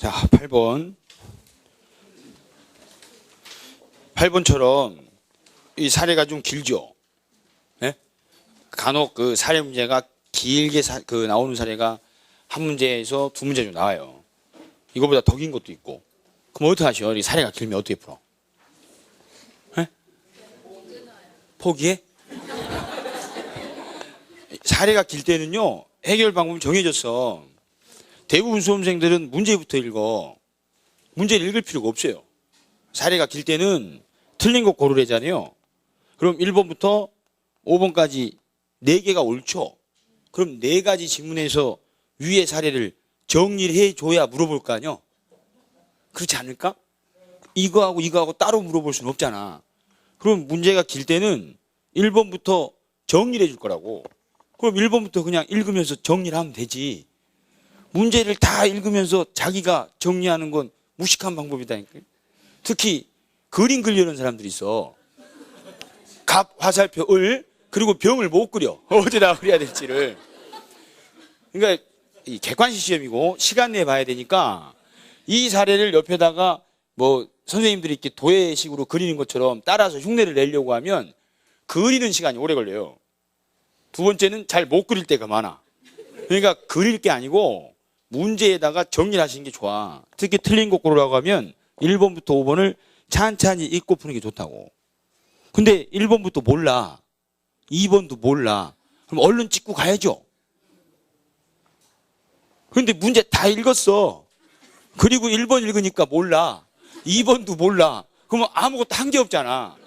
자, 8번. 8번처럼 이 사례가 좀 길죠. 예? 간혹 그 사례 문제가 길게 나오는 사례가 한 문제에서 두 문제 좀 나와요. 이거보다 더 긴 것도 있고. 그럼 어떻게 하셔? 이 사례가 길면 어떻게 풀어? 예? 포기해? 사례가 길 때는요, 해결 방법이 정해졌어. 대부분 수험생들은 문제부터 읽어. 문제를 읽을 필요가 없어요. 사례가 길 때는 틀린 거 고르래잖아요. 그럼 1번부터 5번까지 4개가 옳죠. 그럼 4가지 지문에서 위의 사례를 정리를 해줘야 물어볼 거 아니요? 그렇지 않을까? 이거하고 따로 물어볼 수는 없잖아. 그럼 문제가 길 때는 1번부터 정리를 해줄 거라고. 그럼 1번부터 그냥 읽으면서 정리를 하면 되지. 문제를 다 읽으면서 자기가 정리하는 건 무식한 방법이다니까. 특히 그림 그리려는 사람들이 있어. 갑, 화살표, 을, 그리고 병을 못 그려. 어디다 그려야 될지를. 그러니까 이 객관식 시험이고 시간 내에 봐야 되니까 이 사례를 옆에다가 뭐 선생님들이 이렇게 도예식으로 그리는 것처럼 따라서 흉내를 내려고 하면 그리는 시간이 오래 걸려요. 두 번째는 잘 못 그릴 때가 많아. 그러니까 그릴 게 아니고 문제에다가 정리를 하시는 게 좋아. 특히 틀린 거 고르라고 하면 1번부터 5번을 찬찬히 읽고 푸는 게 좋다고. 근데 1번부터 몰라. 2번도 몰라. 그럼 얼른 찍고 가야죠. 근데 문제 다 읽었어. 그리고 1번 읽으니까 몰라. 2번도 몰라. 그러면 아무것도 한 게 없잖아.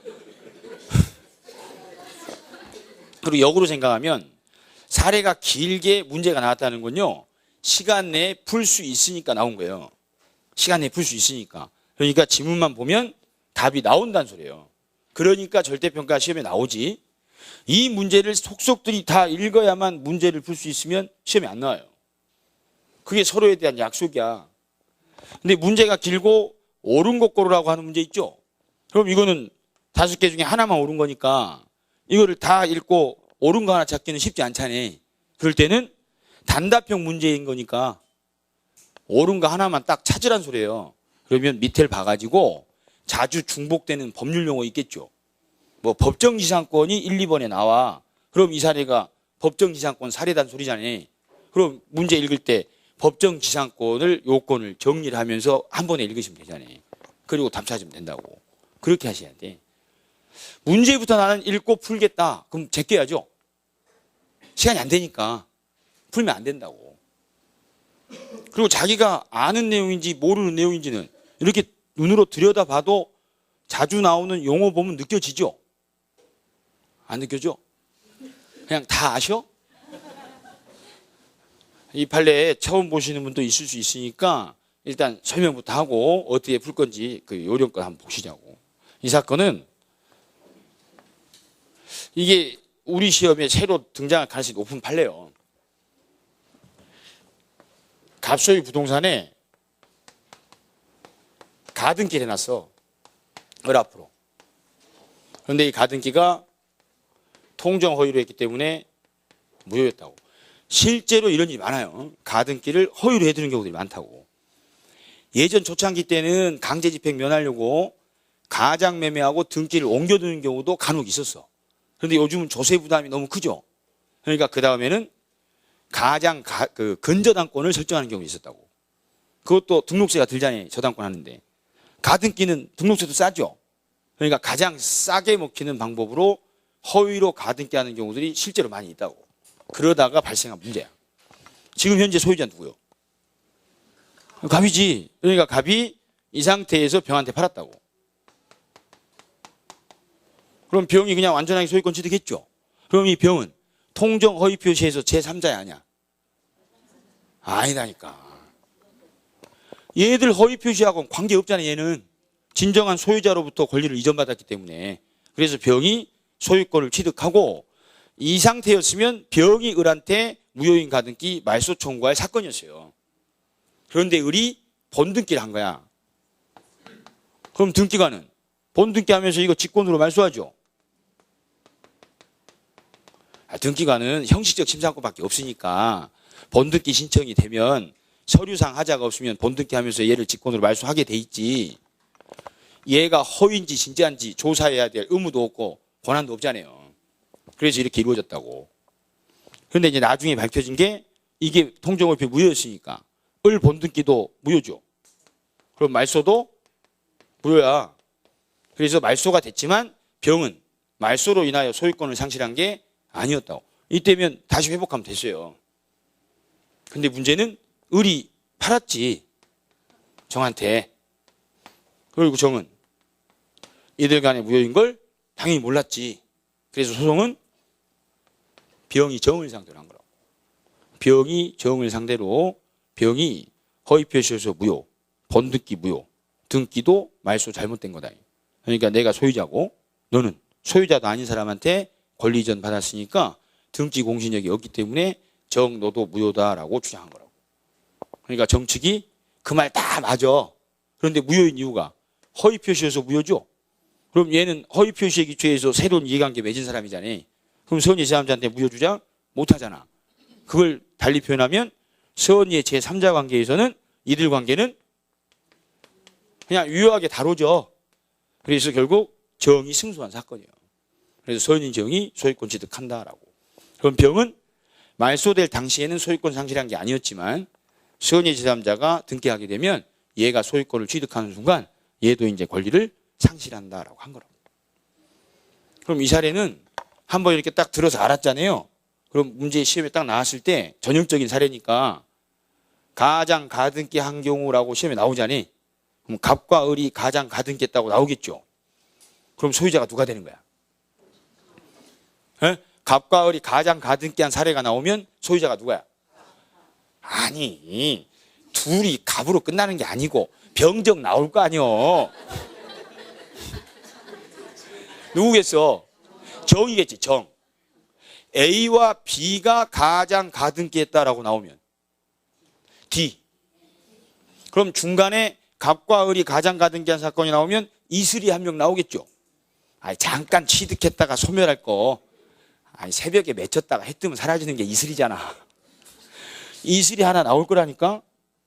그리고 역으로 생각하면 사례가 길게 문제가 나왔다는 건요, 시간 내에 풀 수 있으니까 나온 거예요. 시간 내에 풀 수 있으니까. 그러니까 지문만 보면 답이 나온다는 소리예요. 그러니까 절대평가 시험에 나오지. 이 문제를 속속들이 다 읽어야만 문제를 풀 수 있으면 시험에 안 나와요. 그게 서로에 대한 약속이야. 근데 문제가 길고 옳은 것 고르라고 하는 문제 있죠? 그럼 이거는 5개 중에 하나만 옳은 거니까 이거를 다 읽고 옳은 거 하나 찾기는 쉽지 않잖아요. 그럴 때는 단답형 문제인 거니까 옳은 거 하나만 딱 찾으란 소리예요. 그러면 밑에를 봐가지고 자주 중복되는 법률 용어 있겠죠. 뭐 법정지상권이 1, 2번에 나와. 그럼 이 사례가 법정지상권 사례단 소리잖아요. 그럼 문제 읽을 때 법정지상권을 요건을 정리를 하면서 한 번에 읽으시면 되잖아요. 그리고 답 찾으면 된다고. 그렇게 하셔야 돼. 문제부터 나는 읽고 풀겠다. 그럼 제껴야죠. 시간이 안 되니까 풀면 안 된다고. 그리고 자기가 아는 내용인지 모르는 내용인지는 이렇게 눈으로 들여다봐도 자주 나오는 용어 보면 느껴지죠? 안 느껴져? 그냥 다 아셔? 이 판례 처음 보시는 분도 있을 수 있으니까 일단 설명부터 하고 어떻게 풀 건지 그 요령껏 한번 보시자고. 이 사건은 이게 우리 시험에 새로 등장할 가능성이 높은 판례예요. 갑소유 부동산에 가등기를 해놨어. 을 앞으로. 그런데 이 가등기가 통정 허위로 했기 때문에 무효였다고. 실제로 이런 일이 많아요. 가등기를 허위로 해두는 경우들이 많다고. 예전 초창기 때는 강제집행 면하려고 가장매매하고 등기를 옮겨두는 경우도 간혹 있었어. 그런데 요즘은 조세 부담이 너무 크죠. 그러니까 그 다음에는 근저당권을 설정하는 경우가 있었다고. 그것도 등록세가 들잖아요. 저당권 하는데. 가등기는 등록세도 싸죠. 그러니까 가장 싸게 먹히는 방법으로 허위로 가등기 하는 경우들이 실제로 많이 있다고. 그러다가 발생한 문제야. 지금 현재 소유자는 누구요? 갑이지. 그러니까 갑이 이 상태에서 병한테 팔았다고. 그럼 병이 그냥 완전하게 소유권 취득했죠. 그럼 이 병은 통정 허위 표시에서 제3자야 아니야? 아니다니까. 얘들 허위 표시하고는 관계없잖아. 얘는 진정한 소유자로부터 권리를 이전받았기 때문에. 그래서 병이 소유권을 취득하고 이 상태였으면 병이 을한테 무효인 가등기 말소 청구할 사건이었어요. 그런데 을이 본등기를 한 거야. 그럼 등기관은 본등기 하면서 이거 직권으로 말소하죠. 등기관은 형식적 심사권밖에 없으니까 본등기 신청이 되면 서류상 하자가 없으면 본등기 하면서 얘를 직권으로 말소하게 돼 있지. 얘가 허위인지 진짜인지 조사해야 될 의무도 없고 권한도 없잖아요. 그래서 이렇게 이루어졌다고. 그런데 이제 나중에 밝혀진 게 이게 통정월표 무효였으니까 을 본등기도 무효죠. 그럼 말소도 무효야. 그래서 말소가 됐지만 병은 말소로 인하여 소유권을 상실한 게 아니었다고. 이때면 다시 회복하면 됐어요. 근데 문제는 을이 팔았지. 정한테. 그리고 정은 이들 간의 무효인 걸 당연히 몰랐지. 그래서 소송은 병이 정을 상대로 한 거라고. 병이 정을 상대로 병이 허위 표시에서 무효, 본등기 무효, 등기도 말소 잘못된 거다. 그러니까 내가 소유자고 너는 소유자도 아닌 사람한테 권리 이전 받았으니까 등기 공신력이 없기 때문에 정 너도 무효다라고 주장한 거라고. 그러니까 정 측이 그 말 다 맞아. 그런데 무효인 이유가 허위 표시에서 무효죠. 그럼 얘는 허위 표시에 기초해서 새로운 이해관계 맺은 사람이잖아. 그럼 서은이 제3자한테 무효 주장 못 하잖아. 그걸 달리 표현하면 서은이의 제3자 관계에서는 이들 관계는 그냥 유효하게 다뤄져. 그래서 결국 정이 승소한 사건이에요. 그래서 서은이 정이 소유권 취득한다라고. 그럼 병은 말소될 당시에는 소유권 상실한 게 아니었지만 서은이 제3자가 등기하게 되면 얘가 소유권을 취득하는 순간 얘도 이제 권리를 상실한다라고 한 거라고. 그럼 이 사례는 한번 이렇게 딱 들어서 알았잖아요. 그럼 문제 시험에 딱 나왔을 때 전형적인 사례니까 가장 가등기 한 경우라고 시험에 나오잖아요. 그럼 갑과 을이 가장 가등기 했다고 나오겠죠. 그럼 소유자가 누가 되는 거야? 에? 갑과 을이 가장 가등기 한 사례가 나오면 소유자가 누구야? 아니, 둘이 갑으로 끝나는 게 아니고 병정 나올 거 아니요. 누구겠어? 정이겠지, 정. A와 B가 가장 가등기 했다라고 나오면 D. 그럼 중간에 갑과 을이 가장 가등기한 사건이 나오면 이슬이 한 명 나오겠죠. 아니, 잠깐 취득했다가 소멸할 거. 아니, 새벽에 맺혔다가 해 뜨면 사라지는 게 이슬이잖아. 이슬이 하나 나올 거라니까.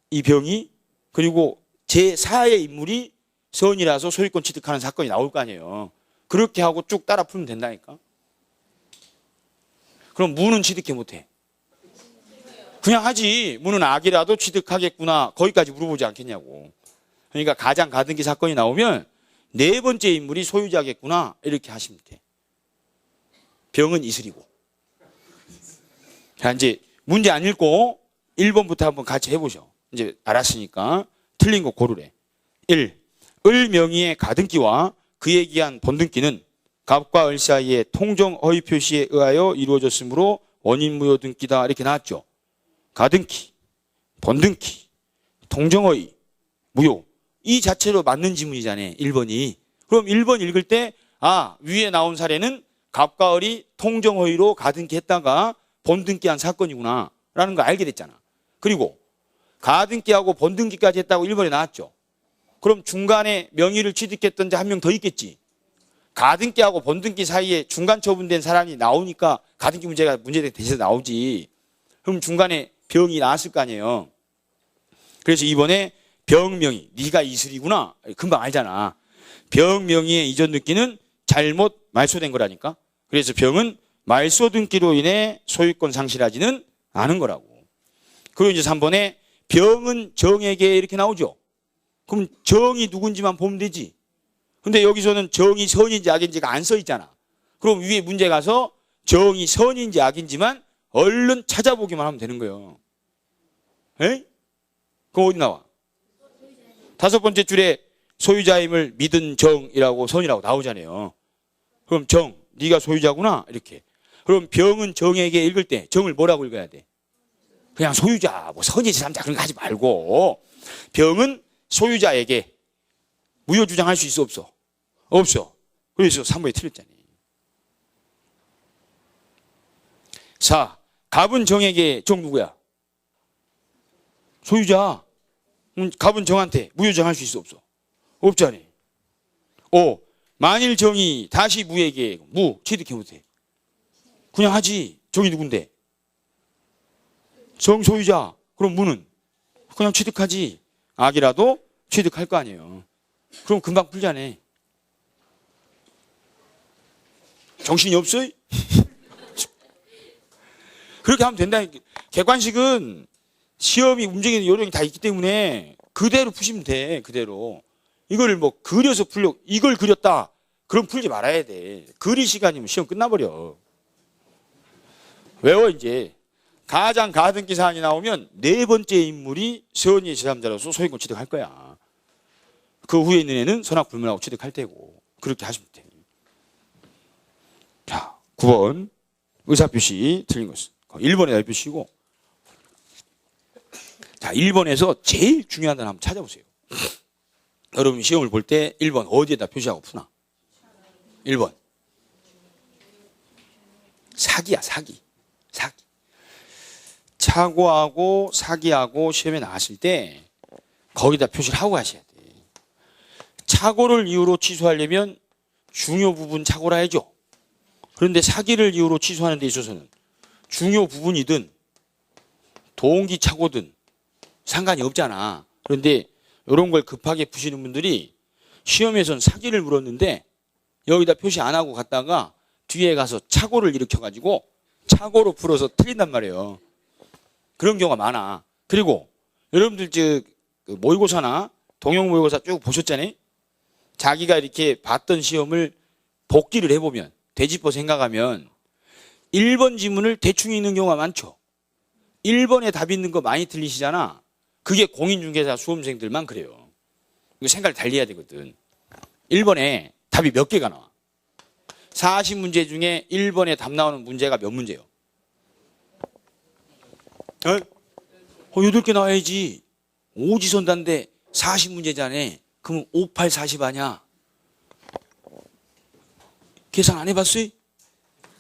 이 병이. 그리고 제4의 인물이 서은이라서 소유권 취득하는 사건이 나올 거 아니에요. 그렇게 하고 쭉 따라 풀면 된다니까. 그럼 무는 취득해 못해? 그냥 하지. 무는 악이라도 취득하겠구나. 거기까지 물어보지 않겠냐고. 그러니까 가장 가등기 사건이 나오면 네 번째 인물이 소유자겠구나. 이렇게 하시면 돼. 병은 이슬이고. 자, 이제 문제 안 읽고 1번부터 한번 같이 해보죠. 이제 알았으니까 틀린 거 고르래. 1. 을 명의의 가등기와 그에 기한 본등기는 갑과 을 사이의 통정 허위 표시에 의하여 이루어졌으므로 원인 무효 등기다. 이렇게 나왔죠. 가등기, 본등기, 통정 허위, 무효. 이 자체로 맞는 지문이잖아요. 1번이. 그럼 1번 읽을 때 위에 나온 사례는 갑과 을이 통정 허위로 가등기 했다가 본등기한 사건이구나 라는 거 알게 됐잖아. 그리고 가등기하고 본등기까지 했다고 1번에 나왔죠. 그럼 중간에 명의를 취득했던 자 한 명 더 있겠지. 가등기하고 본등기 사이에 중간 처분된 사람이 나오니까 가등기 문제가 대해서 나오지. 그럼 중간에 병이 나왔을 거 아니에요. 그래서 이번에 병명의, 네가 이슬이구나. 금방 알잖아. 병명의의 이전 등기는 잘못 말소된 거라니까. 그래서 병은 말소 등기로 인해 소유권 상실하지는 않은 거라고. 그리고 이제 3번에 병은 정에게 이렇게 나오죠. 그럼 정이 누군지만 보면 되지. 근데 여기서는 정이 선인지 악인지가 안 써 있잖아. 그럼 위에 문제 가서 정이 선인지 악인지만 얼른 찾아보기만 하면 되는 거예요. 에? 그럼 어디 나와? 5번째 줄에 소유자임을 믿은 정이라고 선이라고 나오잖아요. 그럼 정, 네가 소유자구나 이렇게. 그럼 병은 정에게 읽을 때 정을 뭐라고 읽어야 돼? 그냥 소유자, 뭐 선의 제3자 그런 거 하지 말고 병은 소유자에게 무효 주장할 수 있어 없어? 없어. 그래서 3번에 틀렸잖아요. 4. 갑은 정에게 정 누구야? 소유자. 갑은 정한테 무효 주장할 수 있어 없어? 없잖아요. 5. 만일 정이 다시 무에게 무 취득해 못해. 그냥 하지. 정이 누군데? 정 소유자. 그럼 무는 그냥 취득하지. 악이라도 취득할 거 아니에요. 그럼 금방 풀잖아요. 정신이 없어요? 그렇게 하면 된다. 객관식은 시험이 움직이는 요령이 다 있기 때문에 그대로 푸시면 돼. 그대로. 이걸 뭐 그려서 풀려고, 이걸 그렸다. 그럼 풀지 말아야 돼. 그릴 시간이면 시험 끝나버려. 외워 이제. 가장 가등기 사안이 나오면 네 번째 인물이 선의의 제3자로서 소유권 취득할 거야. 그 후에 있는 애는 선악불문하고 취득할 테고. 그렇게 하시면 돼. 자, 9번 의사표시 틀린 것은 1번에 의사표시고, 자, 1번에서 제일 중요한 단어 한번 찾아보세요. 여러분 시험을 볼 때 1번 어디에다 표시하고 푸나? 1번 사기야. 사기. 착오하고 사기하고 시험에 나왔을 때 거기다 표시를 하고 가셔야 돼. 착오를 이유로 취소하려면 중요 부분 착오라 해줘. 그런데 사기를 이유로 취소하는 데 있어서는 중요 부분이든 동기 착오든 상관이 없잖아. 그런데 이런 걸 급하게 푸시는 분들이 시험에선 사기를 물었는데 여기다 표시 안 하고 갔다가 뒤에 가서 착오를 일으켜가지고 착오로 풀어서 틀린단 말이에요. 그런 경우가 많아. 그리고 여러분들 모의고사나 동영 모의고사 쭉 보셨잖아요. 자기가 이렇게 봤던 시험을 복기를 해보면 되짚어 생각하면 1번 지문을 대충 읽는 경우가 많죠. 1번에 답 있는 거 많이 틀리시잖아. 그게 공인중개사 수험생들만 그래요. 이거 생각을 달리 해야 되거든. 1번에 답이 몇 개가 나와? 40문제 중에 1번에 답 나오는 문제가 몇 문제요? 8개 나와야지. 오지선다인데 40문제잖아. 그럼 5, 8, 40 아냐? 계산 안 해봤어요?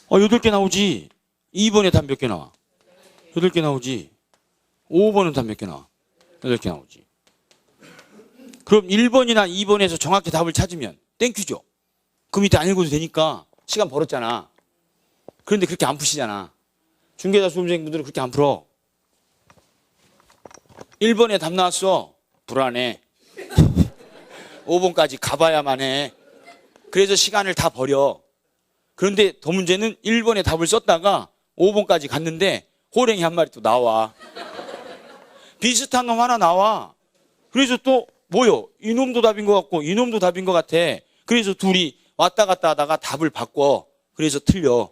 8개 나오지. 2번에 답 몇 개 나와? 8개 나오지. 5번은 답 몇 개 나와? 8개 나오지. 그럼 1번이나 2번에서 정확히 답을 찾으면 땡큐죠. 그 밑에 안 읽어도 되니까 시간 벌었잖아. 그런데 그렇게 안 푸시잖아. 중개사 수험생분들은 그렇게 안 풀어. 1번에 답 나왔어. 불안해. 5번까지 가봐야만 해. 그래서 시간을 다 버려. 그런데 더 문제는 1번에 답을 썼다가 5번까지 갔는데 호랭이 한 마리 또 나와. 비슷한 놈 하나 나와. 그래서 또 뭐요? 이놈도 답인 것 같고 이놈도 답인 것 같아. 그래서 둘이 왔다 갔다 하다가 답을 바꿔. 그래서 틀려.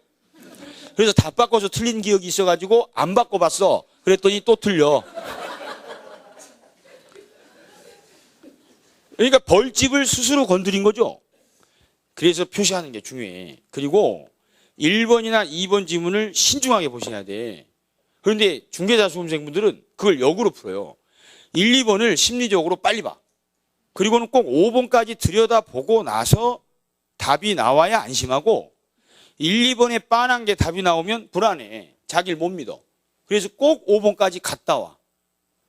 그래서 답 바꿔서 틀린 기억이 있어가지고 안 바꿔봤어. 그랬더니 또 틀려. 그러니까 벌집을 스스로 건드린 거죠. 그래서 표시하는 게 중요해. 그리고 1번이나 2번 지문을 신중하게 보셔야 돼. 그런데 중개사 수험생분들은 그걸 역으로 풀어요. 1, 2번을 심리적으로 빨리 봐. 그리고는 꼭 5번까지 들여다보고 나서 답이 나와야 안심하고 1, 2번에 빤한 게 답이 나오면 불안해. 자기를 못 믿어. 그래서 꼭 5번까지 갔다 와.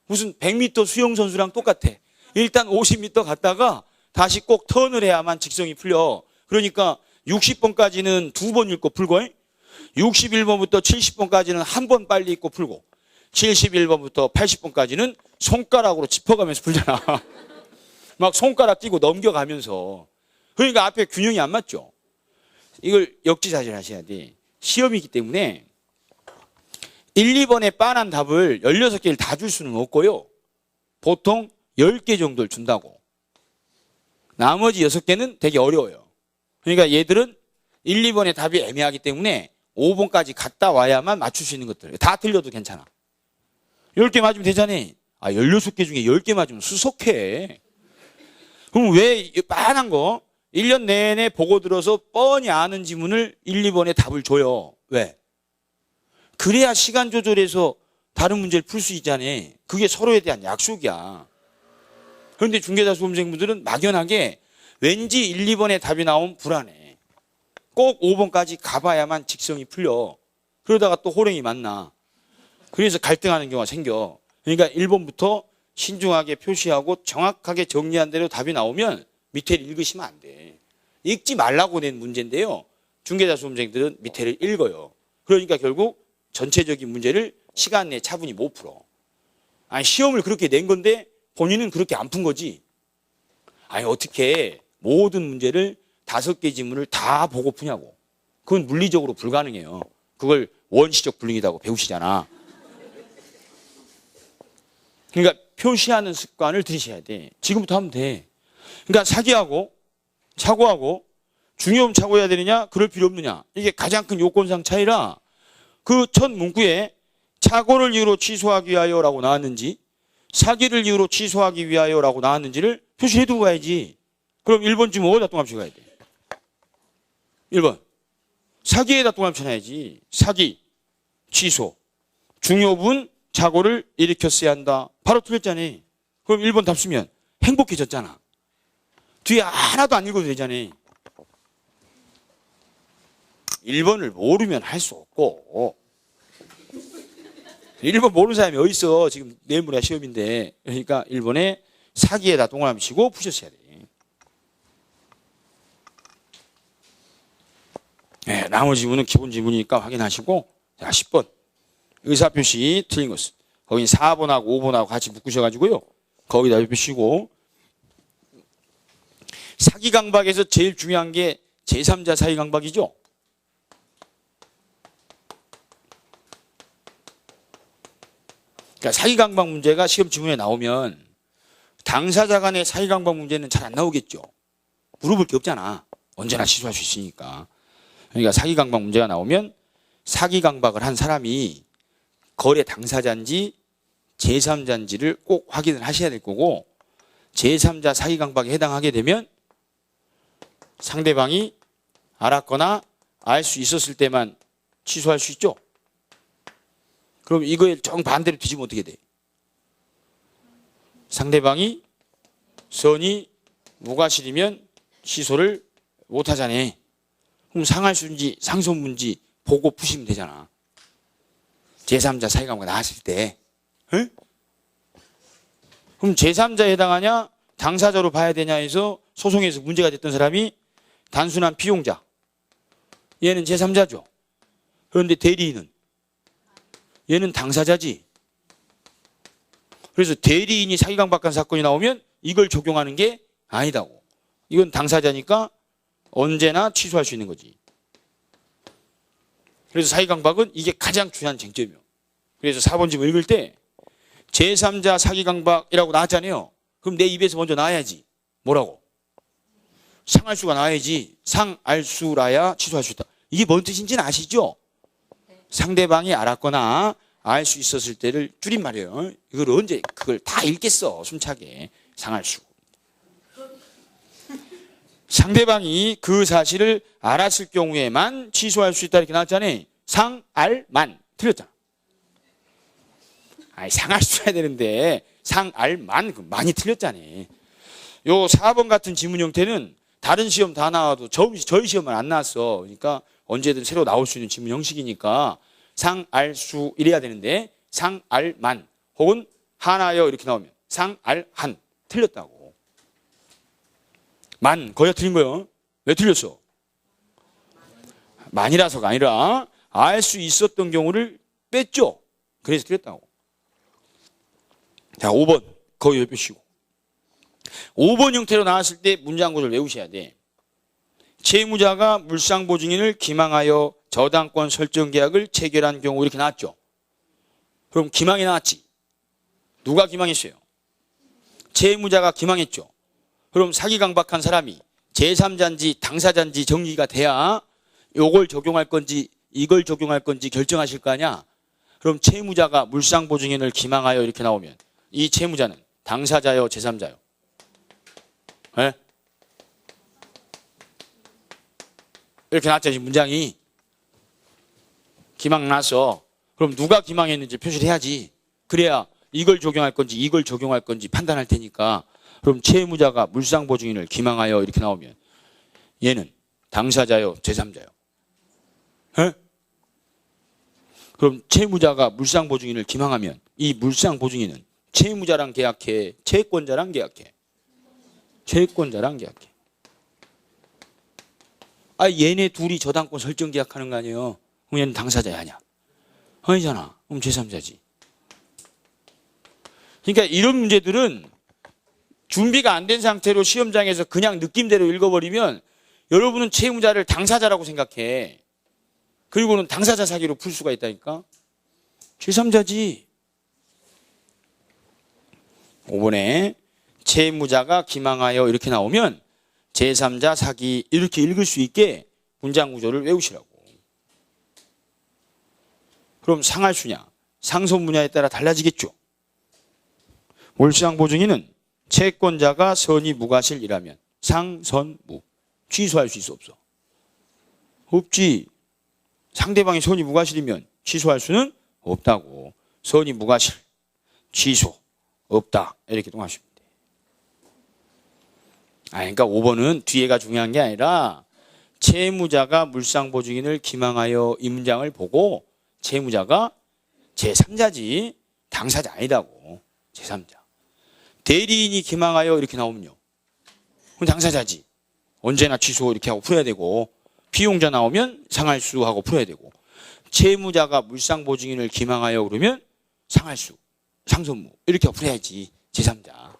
무슨 100m 수영선수랑 똑같아. 일단 50m 갔다가 다시 꼭 턴을 해야만 직성이 풀려. 그러니까 60번까지는 2번 읽고 풀고 61번부터 70번까지는 한 번 빨리 읽고 풀고 71번부터 80번까지는 손가락으로 짚어가면서 풀잖아. 막 손가락 끼고 넘겨가면서. 그러니까 앞에 균형이 안 맞죠. 이걸 역지사실 하셔야 돼. 시험이기 때문에 1, 2번에 빤한 답을 16개를 다 줄 수는 없고요. 보통 10개 정도를 준다고. 나머지 6개는 되게 어려워요. 그러니까 얘들은 1, 2번의 답이 애매하기 때문에 5번까지 갔다 와야만 맞출 수 있는 것들. 다 틀려도 괜찮아. 10개 맞으면 되잖아. 16개 중에 10개 맞으면 수석해. 그럼 왜 빤한 거 1년 내내 보고 들어서 뻔히 아는 지문을 1, 2번에 답을 줘요. 왜? 그래야 시간 조절해서 다른 문제를 풀 수 있잖아. 그게 서로에 대한 약속이야. 그런데 중개사 수험생분들은 막연하게 왠지 1, 2번에 답이 나오면 불안해. 꼭 5번까지 가봐야만 직성이 풀려. 그러다가 또 호랭이 만나. 그래서 갈등하는 경우가 생겨. 그러니까 1번부터 신중하게 표시하고 정확하게 정리한 대로 답이 나오면 밑에를 읽으시면 안 돼. 읽지 말라고 낸 문제인데요. 중개사 수험생들은 밑에를 읽어요. 그러니까 결국 전체적인 문제를 시간 내에 차분히 못 풀어. 아니 시험을 그렇게 낸 건데 본인은 그렇게 안 푼 거지. 아니 어떻게 모든 문제를 5개 지문을 다 보고 푸냐고. 그건 물리적으로 불가능해요. 그걸 원시적 불능이라고 배우시잖아. 그러니까 표시하는 습관을 들이셔야 돼. 지금부터 하면 돼. 그러니까 사기하고 착오하고 중요하면 착오해야 되느냐 그럴 필요 없느냐. 이게 가장 큰 요건상 차이라 그 첫 문구에 착오를 이유로 취소하기 위하여라고 나왔는지 사기를 이유로 취소하기 위하여라고 나왔는지를 표시해두고 가야지. 그럼 1번 지문 어디다 동합쳐 가야 돼? 1번 사기에다 동합쳐 놔야지. 사기, 취소, 중요분 착오를 일으켰어야 한다. 바로 틀렸잖아. 그럼 1번 답 쓰면 행복해졌잖아. 뒤에 하나도 안 읽어도 되잖아. 1번을 모르면 할 수 없고 1번 모르는 사람이 어디 있어. 지금 내일 모레 시험인데. 그러니까 1번에 사기에다 동그라미 치고 푸셨어야 돼. 네, 나머지 지문은 기본 지문이니까 확인하시고. 자, 10번 의사표시 틀린 것은 거기 4번하고 5번하고 같이 묶으셔가지고요. 거기다 표시고. 사기강박에서 제일 중요한 게 제3자 사기강박이죠. 그러니까 사기강박 문제가 시험 지문에 나오면 당사자 간의 사기강박 문제는 잘 안 나오겠죠. 물어볼 게 없잖아. 언제나 취소할 수 있으니까. 그러니까 사기강박 문제가 나오면 사기강박을 한 사람이 거래 당사자인지 제3자인지를 꼭 확인을 하셔야 될 거고, 제3자 사기강박에 해당하게 되면 상대방이 알았거나 알 수 있었을 때만 취소할 수 있죠. 그럼 이거에 정반대로 뒤지면 어떻게 돼? 상대방이 선이 무과실이면 취소를 못하잖아. 그럼 상할수인지 상소문지 보고 푸시면 되잖아. 제3자 사기강박 나왔을 때. 에? 그럼 제3자에 해당하냐 당사자로 봐야 되냐 해서 소송에서 문제가 됐던 사람이 단순한 피용자. 얘는 제3자죠. 그런데 대리인은 얘는 당사자지. 그래서 대리인이 사기강박한 사건이 나오면 이걸 적용하는 게 아니다고. 이건 당사자니까 언제나 취소할 수 있는 거지. 그래서 사기강박은 이게 가장 중요한 쟁점이에요. 그래서 4번 지문 읽을 때 제3자 사기강박이라고 나왔잖아요. 그럼 내 입에서 먼저 나와야지. 뭐라고? 상할수가 나와야지. 상알수라야 취소할 수 있다. 이게 뭔 뜻인지는 아시죠? 상대방이 알았거나 알 수 있었을 때를 줄임말이에요. 이걸 언제 그걸 다 읽겠어. 숨차게. 상할수. 상대방이 그 사실을 알았을 경우에만 취소할 수 있다 이렇게 나왔잖아요. 상알만. 틀렸잖아. 아니 상할수 해야 되는데 상알만 많이 틀렸잖아. 요 4번 같은 지문 형태는 다른 시험 다 나와도 저희 시험은 안 나왔어. 그러니까 언제든 새로 나올 수 있는 지문 형식이니까 상알수 이래야 되는데 상알만 혹은 하나여 이렇게 나오면 상알한 틀렸다고. 만 거기가 틀린 거예요. 왜 틀렸어? 만이라서가 아니라 알 수 있었던 경우를 뺐죠. 그래서 틀렸다고. 자 5번 거기 왜 빼시고 5번 형태로 나왔을 때 문장 구조를 외우셔야 돼. 채무자가 물상보증인을 기망하여 저당권 설정 계약을 체결한 경우 이렇게 나왔죠. 그럼 기망이 나왔지. 누가 기망했어요? 채무자가 기망했죠. 그럼 사기강박한 사람이 제3자인지 당사자인지 정리가 돼야 이걸 적용할 건지 이걸 적용할 건지 결정하실 거 아니야. 그럼 채무자가 물상보증인을 기망하여 이렇게 나오면 이 채무자는 당사자요 제3자요? 네? 이렇게 나왔죠. 지금 문장이. 기망 났어. 그럼 누가 기망했는지 표시를 해야지. 그래야 이걸 적용할 건지 이걸 적용할 건지 판단할 테니까. 그럼 채무자가 물상보증인을 기망하여 이렇게 나오면 얘는 당사자요 제3자요? 네? 그럼 채무자가 물상보증인을 기망하면 이 물상보증인은 채무자랑 계약해? 채권자랑 계약해? 채권자랑 계약해. 아, 얘네 둘이 저당권 설정 계약하는 거 아니에요? 그럼 얘는 당사자야 아니야? 아니잖아. 그럼 제3자지. 그러니까 이런 문제들은 준비가 안 된 상태로 시험장에서 그냥 느낌대로 읽어버리면 여러분은 채무자를 당사자라고 생각해. 그리고는 당사자 사기로 풀 수가 있다니까. 제3자지. 5번에 채무자가 기망하여 이렇게 나오면 제3자 사기 이렇게 읽을 수 있게 문장 구조를 외우시라고. 그럼 상할수냐 상선무냐에 따라 달라지겠죠. 몰수상보증인은 채권자가 선의 무과실이라면 상선무 취소할 수 있어 없어? 없지. 상대방이 선의 무과실이면 취소할 수는 없다고. 선의 무과실 취소 없다 이렇게 동하시면 돼. 그러니까 5번은 뒤에가 중요한 게 아니라 채무자가 물상보증인을 기망하여 이 문장을 보고 채무자가 제3자지 당사자 아니다고. 제3자. 대리인이 기망하여 이렇게 나오면요. 그럼 당사자지. 언제나 취소 이렇게 하고 풀어야 되고 피용자 나오면 상할수 하고 풀어야 되고 채무자가 물상보증인을 기망하여 그러면 상할수, 상선무 이렇게 하고 풀어야지. 제3자.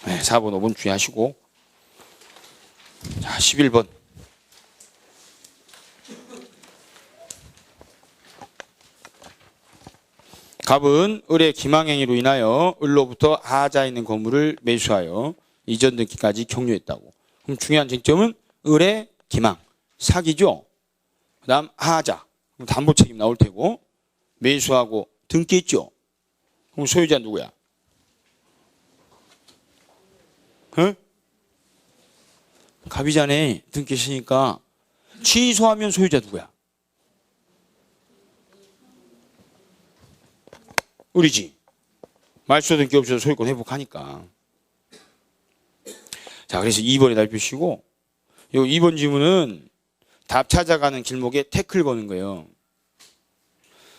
네, 4번, 5번 주의하시고 자 11번 갑은 을의 기망행위로 인하여 을로부터 하자 있는 건물을 매수하여 이전 등기까지 격려했다고. 그럼 중요한 쟁점은 을의 기망, 사기죠. 그 다음 하자, 그럼 담보 책임 나올 테고 매수하고 등기했죠. 그럼 소유자 누구야? 어? 갑이자네. 등기했으니까 취소하면 소유자 누구야? 을이지. 말소 등기 없어서 소유권 회복하니까. 자, 그래서 2번에 달표시고 요 2번 지문은 답 찾아가는 길목에 태클 거는 거예요.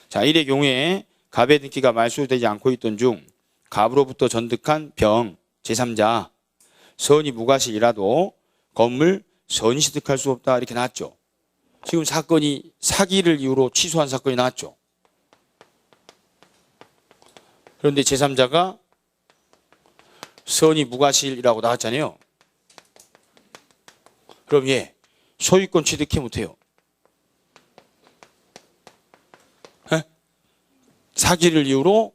자, 이의 경우에 갑의 등기가 말소되지 않고 있던 중 갑으로부터 전득한 병, 제3자, 선의 무과실이라도 건물 선의 취득할 수 없다 이렇게 나왔죠. 지금 사건이 사기를 이유로 취소한 사건이 나왔죠. 그런데 제3자가 선의 무과실이라고 나왔잖아요. 그럼 얘 소유권 취득해 못해요. 에? 사기를 이유로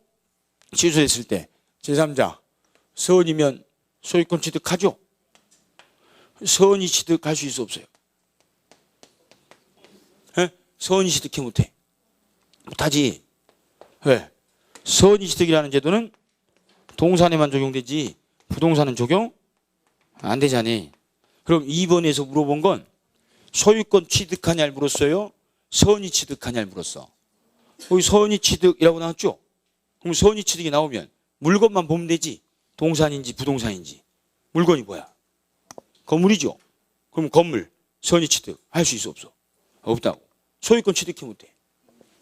취소했을 때 제3자 선이면 소유권 취득하죠. 선의 취득할 수 있어 없어요? 에? 선의 취득해 못해. 못하지. 왜? 선의 취득이라는 제도는 동산에만 적용되지 부동산은 적용 안 되잖아. 그럼 2번에서 물어본 건 소유권 취득하냐를 물었어요? 선의 취득하냐를 물었어. 거기 선의 취득이라고 나왔죠? 그럼 선의 취득이 나오면 물건만 보면 되지 동산인지 부동산인지. 물건이 뭐야? 건물이죠. 그럼 건물 선의 취득 할 수 있어 없어? 없다고. 소유권 취득해 못해.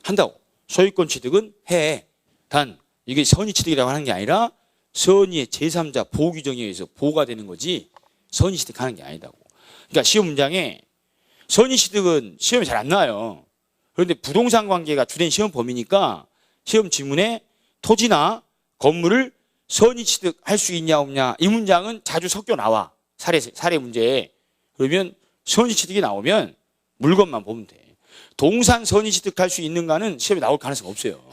한다고. 소유권 취득은 해. 단 이게 선의 취득이라고 하는 게 아니라 선의의 제3자 보호 규정에 의해서 보호가 되는 거지 선의 취득하는 게 아니다고. 그러니까 시험 문장에 선의 취득은 시험에 잘 안 나와요. 그런데 부동산 관계가 주된 시험 범위니까 시험 지문에 토지나 건물을 선의 취득할 수 있냐 없냐 이 문장은 자주 섞여 나와. 사례 문제에. 그러면 선의 취득이 나오면 물건만 보면 돼. 동산 선의 취득할 수 있는가는 시험에 나올 가능성이 없어요.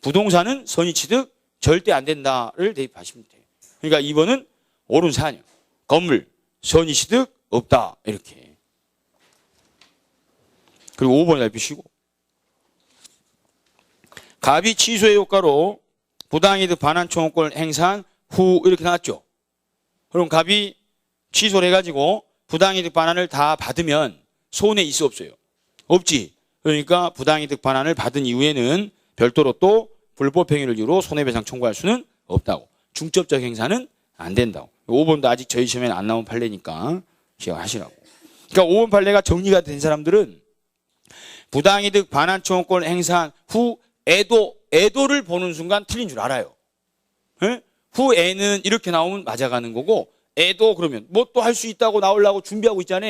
부동산은 선의 취득 절대 안 된다를 대입하시면 돼요. 그러니까 2번은 옳은 사안이에요. 건물 선의 취득 없다 이렇게. 그리고 5번을 살피시고 갑이 취소의 효과로 부당이득 반환 청구권을 행사한 후 이렇게 나왔죠. 그럼 갑이 취소를 해가지고 부당이득 반환을 다 받으면 손해 있어 없어요? 없지. 그러니까 부당이득 반환을 받은 이후에는 별도로 또 불법행위를 이유로 손해배상 청구할 수는 없다고. 중첩적 행사는 안 된다고. 5번도 아직 저희 시험에는 안 나온 판례니까 기억하시라고. 그러니까 5번 판례가 정리가 된 사람들은 부당이득 반환 청구권을 행사한 후 애도를 보는 순간 틀린 줄 알아요. 에? 후 애는 이렇게 나오면 맞아가는 거고 애도 그러면 뭐 또 할 수 있다고 나오려고 준비하고 있잖아.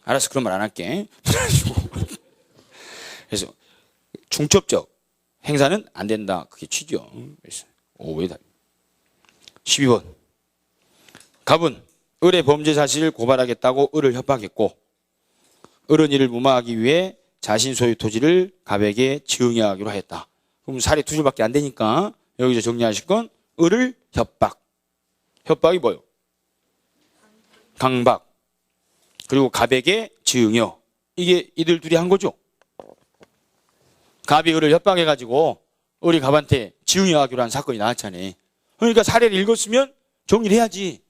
알았어. 그런 말 안 할게. 그래서 중첩적 행사는 안 된다. 그게 취지요. 5번이 답. 12번. 갑은 을의 범죄 사실을 고발하겠다고 을을 협박했고 을은 이를 무마하기 위해 자신 소유 토지를 갑에게 증여하기로 하였다. 그럼 사례 두 줄밖에 안 되니까 여기서 정리하실 건 을을 협박. 협박이 뭐요? 강박. 그리고 갑에게 증여. 이게 이들 둘이 한 거죠. 갑이 을을 협박해가지고 을이 갑한테 증여하기로 한 사건이 나왔잖아요. 그러니까 사례를 읽었으면 정리를 해야지.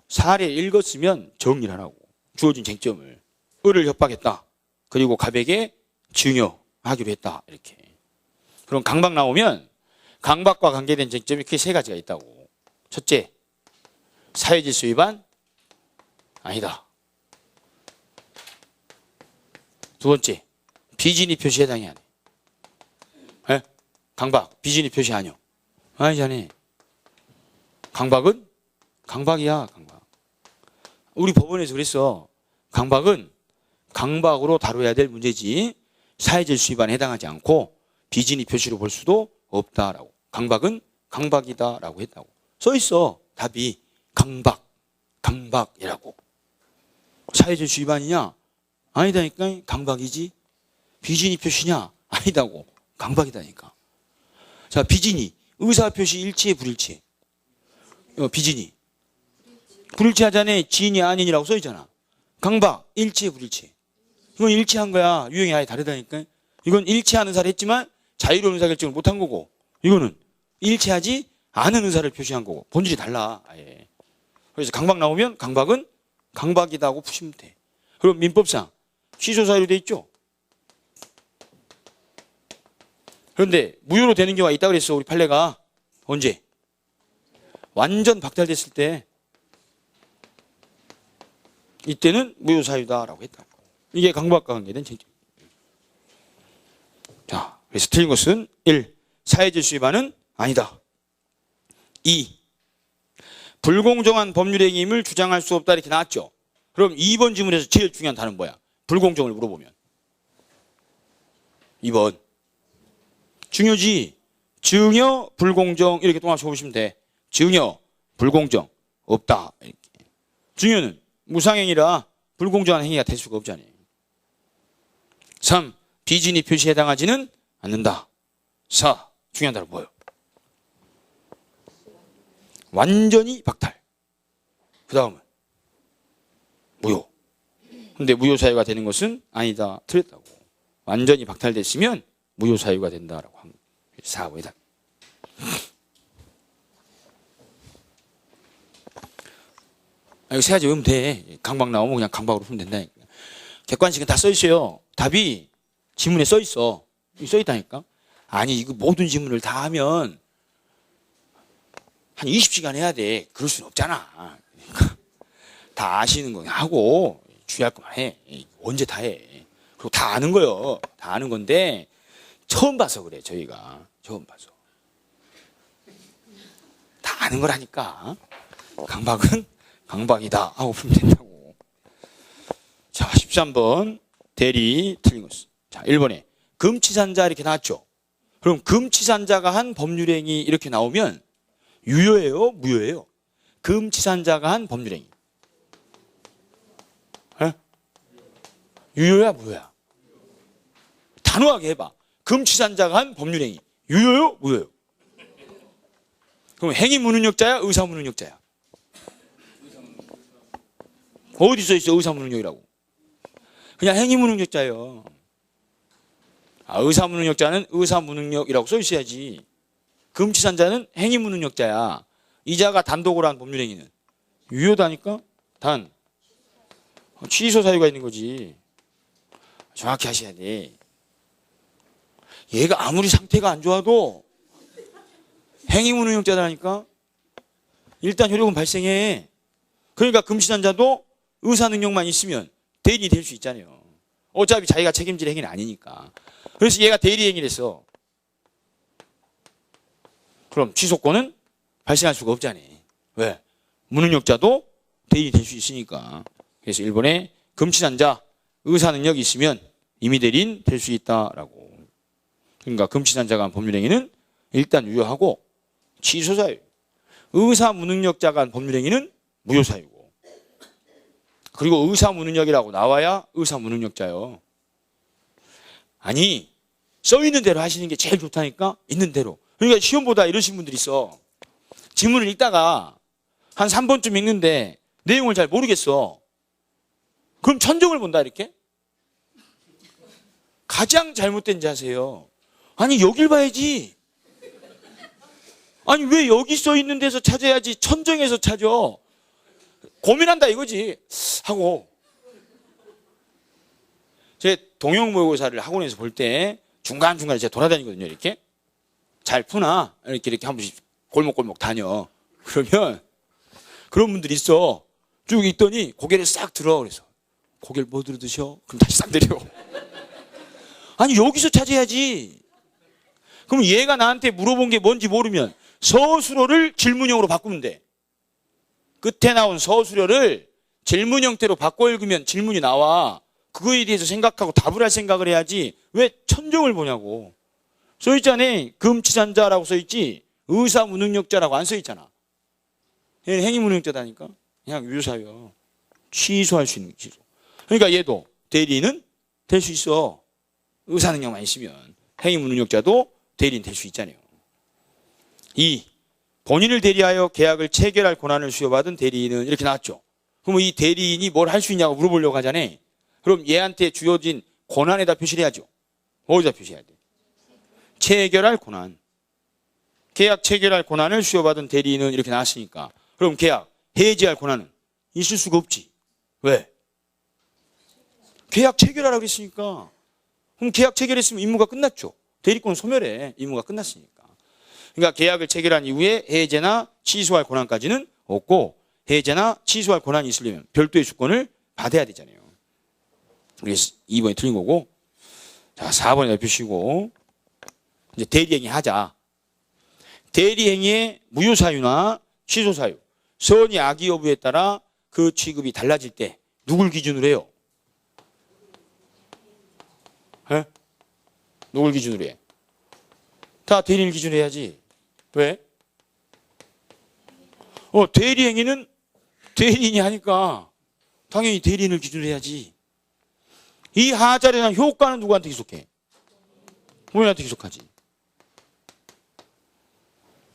사례 읽었으면 정리를 하라고. 주어진 쟁점을. 을을 협박했다. 그리고 갑에게 증여하기로 했다. 이렇게. 그럼 강박 나오면 강박과 관계된 쟁점이 크게 세 가지가 있다고. 첫째, 사회질서 위반? 아니다. 두 번째, 비진이 표시 해당이 안 해. 예? 강박, 비진이 표시 아니요. 아니잖아요. 강박은? 강박이야, 강박. 우리 법원에서 그랬어. 강박은 강박으로 다뤄야 될 문제지 사회질서 위반에 해당하지 않고 비진이 표시로 볼 수도 없다라고. 강박은 강박이다라고 했다고. 써 있어. 답이 강박, 강박이라고. 사회질서 위반이냐? 아니다니까. 강박이지. 비진이 표시냐? 아니다고. 강박이다니까. 자, 비진이 의사 표시 일치해 불일치해? 비진이 불일치하자네. 지인이 아닌이라고 써 있잖아. 강박 일치해 불일치해? 이건 일치한 거야. 유형이 아예 다르다니까. 이건 일치하는 의사를 했지만 자유로운 의사결정을 못한 거고, 이거는 일치하지 않은 의사를 표시한 거고 본질이 달라. 아예. 그래서 강박 나오면 강박은 강박이다고 푸시면 돼. 그럼 민법상 취소 사유로 돼 있죠. 그런데 무효로 되는 경우가 있다고 그랬어. 우리 판례가. 언제? 완전 박탈됐을 때. 이때는 무효 사유다라고 했다. 이게 강박과 관계된 쟁점. 자, 그래서 틀린 것은 1. 사회질서 위반은 아니다. 2. 불공정한 법률행위임을 주장할 수 없다 이렇게 나왔죠. 그럼 2번 지문에서 제일 중요한 단어는 뭐야? 불공정을 물어보면 2번 중요지. 증여, 불공정 이렇게 또 맞춰보시면 돼. 증여, 불공정 없다. 이렇게. 증여는 무상행위라 불공정한 행위가 될 수가 없잖아요. 3. 비진이 표시에 해당하지는 않는다. 4. 중요한 단어 뭐예요? 완전히 박탈. 그 다음은 무효. 근데 무효 사유가 되는 것은 아니다. 틀렸다고. 완전히 박탈됐으면 무효 사유가 된다라고 합니다. 4번의 답. 이거 세 가지 외우면 돼. 강박 나오면 그냥 강박으로 풀면 된다니까. 객관식은 다 써 있어요. 답이 지문에 써 있어. 써 있다니까. 아니 이거 모든 지문을 다 하면 한 20시간 해야 돼. 그럴 수는 없잖아. 그러니까 다 아시는 거 하고 주의할 것만 해. 언제 다 해. 그리고 다 아는 거요. 다 아는 건데 처음 봐서 그래. 저희가 처음 봐서. 다 아는 거라니까. 강박은 강박이다 하고 풀면 된다고. 자, 13번 대리 틀린 것은. 자, 1번에 금치산자 이렇게 나왔죠. 그럼 금치산자가 한 법률행위 이렇게 나오면 유효예요? 무효예요? 금치산자가 한 법률행위. 에? 유효야? 무효야? 단호하게 해봐. 금치산자가 한 법률행위. 유효요? 무효요? 그럼 행위무능력자야? 의사무능력자야? 어디 써 있어? 의사무능력이라고. 그냥 행위무능력자예요. 아, 의사무능력자는 의사무능력이라고 써 있어야지. 금치산자는 행위무능력자야. 이자가 단독으로 한 법률행위는 유효다니까? 단 취소 사유가 있는 거지. 정확히 하셔야 돼. 얘가 아무리 상태가 안 좋아도 행위무능력자라니까. 일단 효력은 발생해. 그러니까 금치산자도 의사능력만 있으면 대리인이 될 수 있잖아요. 어차피 자기가 책임질 행위는 아니니까. 그래서 얘가 대리 행위를 했어. 그럼 취소권은 발생할 수가 없잖아요. 왜? 무능력자도 대리인이 될 수 있으니까. 그래서 1번에 금치산자 의사능력이 있으면 임의대리인 될 수 있다라고. 그러니까 금치산자가 한 법률행위는 일단 유효하고 취소사유. 의사 무능력자가 한 법률행위는 무효사유고. 그리고 의사 무능력이라고 나와야 의사 무능력자요. 아니 써 있는 대로 하시는 게 제일 좋다니까. 있는 대로. 그러니까 시험보다 이러신 분들이 있어. 지문을 읽다가 한 3번쯤 읽는데 내용을 잘 모르겠어. 그럼 천정을 본다 이렇게? 가장 잘못된 자세요. 아니 여길 봐야지. 아니 왜 여기 써 있는 데서 찾아야지 천정에서 찾아. 고민한다 이거지 하고. 제 동영 모의고사를 학원에서 볼 때 중간중간에 제가 돌아다니거든요. 이렇게 잘 푸나 이렇게 한 번씩 골목골목 다녀. 그러면 그런 분들이 있어. 쭉 있더니 고개를 싹 들어. 그래서 고개를 뭐 들으셔? 그럼 다시 싹 내려. 아니 여기서 찾아야지. 그럼 얘가 나한테 물어본 게 뭔지 모르면 서술어를 질문형으로 바꾸면 돼. 끝에 나온 서술어를 질문 형태로 바꿔 읽으면 질문이 나와. 그거에 대해서 생각하고 답을 할 생각을 해야지. 왜 천정을 보냐고. 써있잖아. 금치산자라고 써있지. 의사무능력자라고 안 써있잖아. 얘는 행위무능력자다니까. 그냥 유효사유. 취소할 수 있는 취소. 그러니까 얘도 대리인은 될 수 있어. 의사능력만 있으면. 행위무능력자도 대리인 될 수 있잖아요. 2. 본인을 대리하여 계약을 체결할 권한을 수여받은 대리인은 이렇게 나왔죠. 그럼 이 대리인이 뭘 할 수 있냐고 물어보려고 하잖아. 그럼 얘한테 주어진 권한에다 표시를 해야죠. 어디다 표시해야 돼? 체결할 권한. 계약 체결할 권한을 수여받은 대리인은 이렇게 나왔으니까. 그럼 계약 해지할 권한은 있을 수가 없지. 왜? 계약 체결하라고 했으니까. 그럼 계약 체결했으면 임무가 끝났죠. 대리권 소멸해. 임무가 끝났으니까. 그러니까 계약을 체결한 이후에 해제나 취소할 권한까지는 없고 해제나 취소할 권한이 있으려면 별도의 주권을 받아야 되잖아요. 그래서 2번이 틀린 거고. 자, 4번에 넓히시고 이제 대리행위 하자. 대리행위의 무효사유나 취소사유, 선의 악의 여부에 따라 그 취급이 달라질 때 누굴 기준으로 해요? 에? 누굴 기준으로 해? 다 대리인을 기준으로 해야지. 왜? 대리행위는 대리인이 하니까 당연히 대리인을 기준으로 해야지. 이 하자에 대한 효과는 누구한테 기속해? 본인한테 기속하지.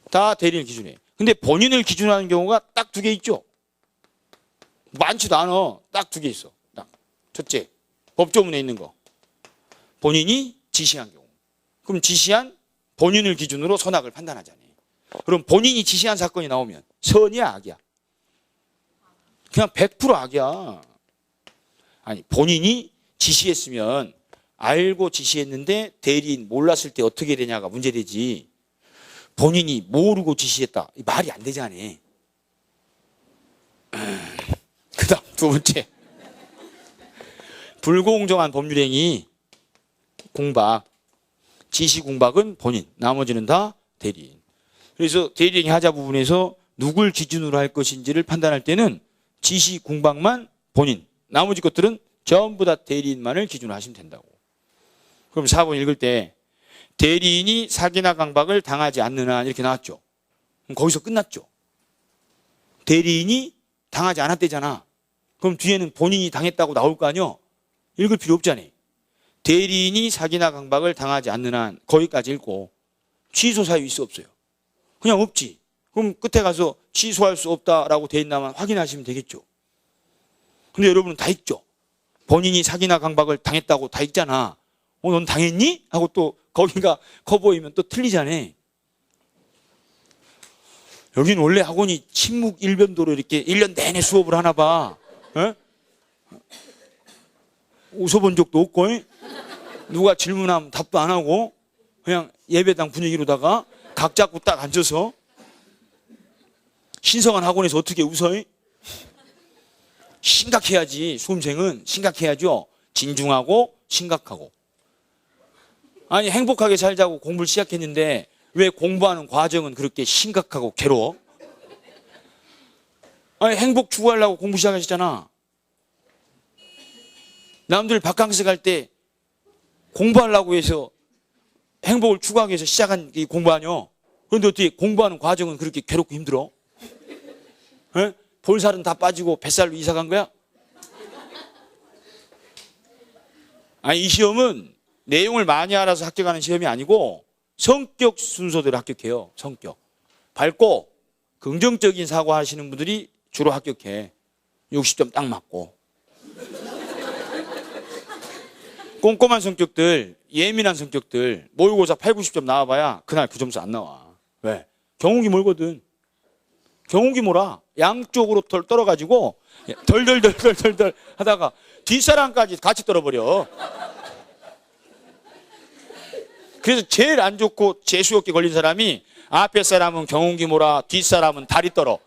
다 대리인을 기준해. 근데 본인을 기준하는 경우가 딱 2개 있죠. 많지도 않아. 딱 2개 있어. 딱. 첫째, 법조문에 있는 거. 본인이 지시한 경우. 그럼 지시한 본인을 기준으로 선악을 판단하잖아요. 그럼 본인이 지시한 사건이 나오면 선이야 악이야? 그냥 100% 악이야. 아니 본인이 지시했으면 알고 지시했는데 대리인 몰랐을 때 어떻게 되냐가 문제되지. 본인이 모르고 지시했다. 말이 안 되잖아. 그 다음 2번째. 불공정한 법률행위 공박. 지시 공박은 본인. 나머지는 다 대리인. 그래서 대리행위 하자 부분에서 누굴 기준으로 할 것인지를 판단할 때는 지시 공박만 본인. 나머지 것들은 전부 다 대리인만을 기준으로 하시면 된다고. 그럼 4번 읽을 때 대리인이 사기나 강박을 당하지 않는 한 이렇게 나왔죠. 그럼 거기서 끝났죠. 대리인이 당하지 않았대잖아. 그럼 뒤에는 본인이 당했다고 나올 거 아니야? 읽을 필요 없잖아요. 대리인이 사기나 강박을 당하지 않는 한 거기까지 읽고 취소 사유 있어 없어요? 그냥 없지. 그럼 끝에 가서 취소할 수 없다라고 돼 있나만 확인하시면 되겠죠. 근데 여러분은 다 읽죠. 본인이 사기나 강박을 당했다고 다 읽잖아. 넌 당했니? 하고 또 거기가 커 보이면 또 틀리잖아. 여기는 원래 학원이 침묵 일변도로 이렇게 1년 내내 수업을 하나 봐. 에? 웃어본 적도 없고 누가 질문하면 답도 안 하고 그냥 예배당 분위기로다가 각 잡고 딱 앉아서 신성한 학원에서 어떻게 웃어? 심각해야지. 수험생은 심각해야죠. 진중하고 심각하고. 아니 행복하게 살자고 공부를 시작했는데 왜 공부하는 과정은 그렇게 심각하고 괴로워? 아니 행복 추구하려고 공부 시작하셨잖아. 남들 바캉스 갈 때 공부하려고 해서 행복을 추구하기 위해서 시작한 이 공부 아니요. 그런데 어떻게 공부하는 과정은 그렇게 괴롭고 힘들어? 에? 볼살은 다 빠지고 뱃살로 이사 간 거야? 아니, 이 시험은 내용을 많이 알아서 합격하는 시험이 아니고 성격 순서대로 합격해요. 성격. 밝고 긍정적인 사고 하시는 분들이 주로 합격해. 60점 딱 맞고. 꼼꼼한 성격들, 예민한 성격들, 모의고사 8, 90점 나와봐야 그날 그 점수 안 나와. 왜? 경욱이 멀거든. 경욱이 뭐라? 양쪽으로 떨어가지고 덜덜덜덜덜 하다가 뒷사람까지 같이 떨어버려. 그래서 제일 안 좋고 재수없게 걸린 사람이 앞에 사람은 경운기 몰아, 뒷사람은 다리 떨어.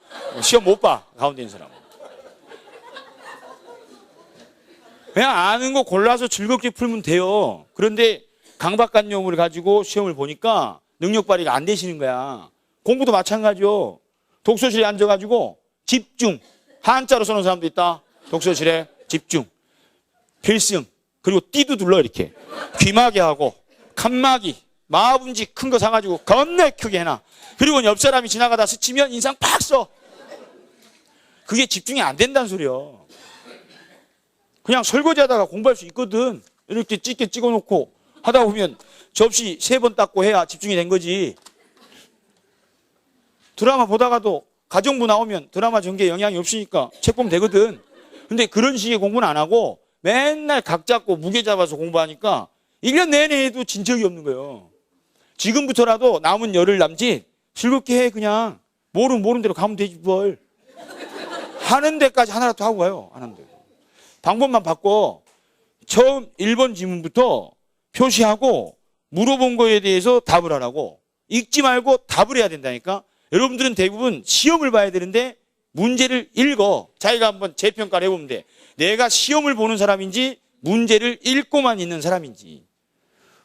시험 못 봐, 가운데 있는 사람은. 그냥 아는 거 골라서 즐겁게 풀면 돼요. 그런데 강박관념을 가지고 시험을 보니까 능력 발휘가 안 되시는 거야. 공부도 마찬가지요. 독서실에 앉아가지고 집중. 한자로 써놓은 사람도 있다. 독서실에 집중. 필승. 그리고 띠도 눌러 이렇게. 귀마개 하고 칸막이. 마분지 큰 거 사가지고 겁내 크게 해놔. 그리고 옆 사람이 지나가다 스치면 인상 팍 써. 그게 집중이 안 된다는 소리야. 그냥 설거지하다가 공부할 수 있거든. 이렇게 찢게 찍어놓고 하다 보면 접시 3번 닦고 해야 집중이 된 거지. 드라마 보다가도 가정부 나오면 드라마 전개에 영향이 없으니까 책 보면 되거든. 근데 그런 식의 공부는 안 하고 맨날 각 잡고 무게 잡아서 공부하니까 1년 내내 해도 진 적이 없는 거예요. 지금부터라도 남은 열흘 남짓 즐겁게 해. 그냥 모르는 대로 가면 되지 뭘. 하는 데까지 하나라도 하고 가요. 하는 데. 방법만 바꿔. 처음 1번 지문부터 표시하고 물어본 거에 대해서 답을 하라고. 읽지 말고 답을 해야 된다니까. 여러분들은 대부분 시험을 봐야 되는데 문제를 읽어. 자기가 한번 재평가를 해보면 돼. 내가 시험을 보는 사람인지 문제를 읽고만 있는 사람인지.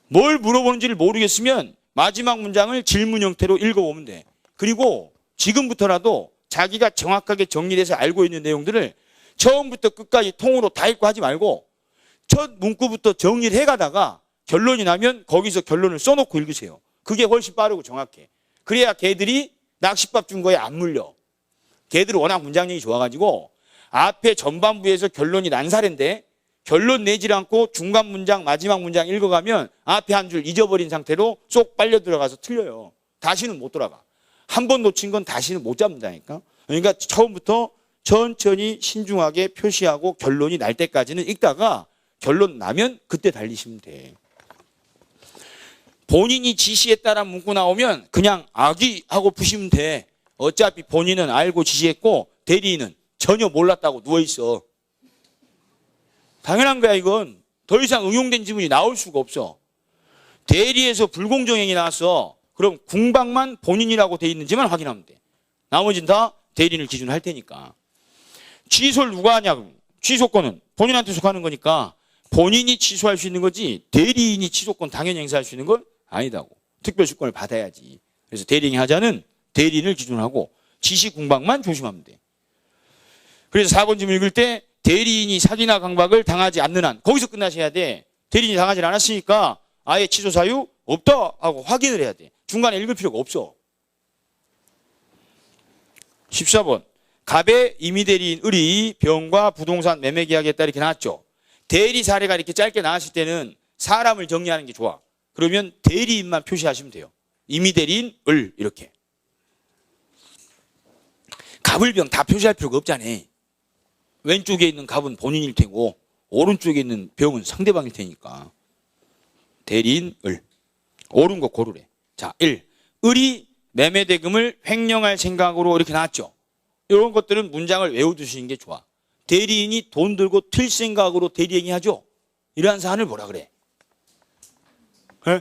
뭘 물어보는지를 모르겠으면 마지막 문장을 질문 형태로 읽어보면 돼. 그리고 지금부터라도 자기가 정확하게 정리돼서 알고 있는 내용들을 처음부터 끝까지 통으로 다 읽고 하지 말고 첫 문구부터 정리를 해가다가 결론이 나면 거기서 결론을 써놓고 읽으세요. 그게 훨씬 빠르고 정확해. 그래야 걔들이 낚싯밥 준 거에 안 물려. 걔들은 워낙 문장력이 좋아가지고 앞에 전반부에서 결론이 난사인데 결론 내질 않고 중간 문장, 마지막 문장 읽어가면 앞에 한 줄 잊어버린 상태로 쏙 빨려 들어가서 틀려요. 다시는 못 돌아가. 한 번 놓친 건 다시는 못 잡는다니까. 그러니까 처음부터 천천히 신중하게 표시하고 결론이 날 때까지는 읽다가 결론 나면 그때 달리시면 돼. 본인이 지시에 따라 문구 나오면 그냥 악의 하고 푸시면 돼. 어차피 본인은 알고 지시했고 대리인은 전혀 몰랐다고 누워있어. 당연한 거야 이건. 더 이상 응용된 지문이 나올 수가 없어. 대리에서 불공정행위 나왔어. 그럼 궁방만 본인이라고 돼 있는지만 확인하면 돼. 나머지는 다 대리인을 기준으로 할 테니까. 취소를 누가 하냐? 취소권은 본인한테 속하는 거니까 본인이 취소할 수 있는 거지 대리인이 취소권 당연히 행사할 수 있는 건 아니다고. 특별주권을 받아야지. 그래서 대리인이 하자는 대리인을 기준으로 하고 지시 궁방만 조심하면 돼. 그래서 4번 지문 읽을 때 대리인이 사기나 강박을 당하지 않는 한 거기서 끝나셔야 돼. 대리인이 당하지 않았으니까 아예 취소 사유 없다 하고 확인을 해야 돼. 중간에 읽을 필요가 없어. 14번 갑의 임의대리인 을이 병과 부동산 매매 계약했다 이렇게 나왔죠. 대리 사례가 이렇게 짧게 나왔을 때는 사람을 정리하는 게 좋아. 그러면 대리인만 표시하시면 돼요. 임의대리인 을 이렇게. 갑을 병 다 표시할 필요가 없잖아. 왼쪽에 있는 갑은 본인일 테고 오른쪽에 있는 병은 상대방일 테니까. 대리인 을. 옳은 거 고르래. 자, 1. 을이 매매대금을 횡령할 생각으로 이렇게 나왔죠. 이런 것들은 문장을 외워두시는 게 좋아. 대리인이 돈 들고 튈 생각으로 대리행위 하죠. 이러한 사안을 뭐라 그래? 에?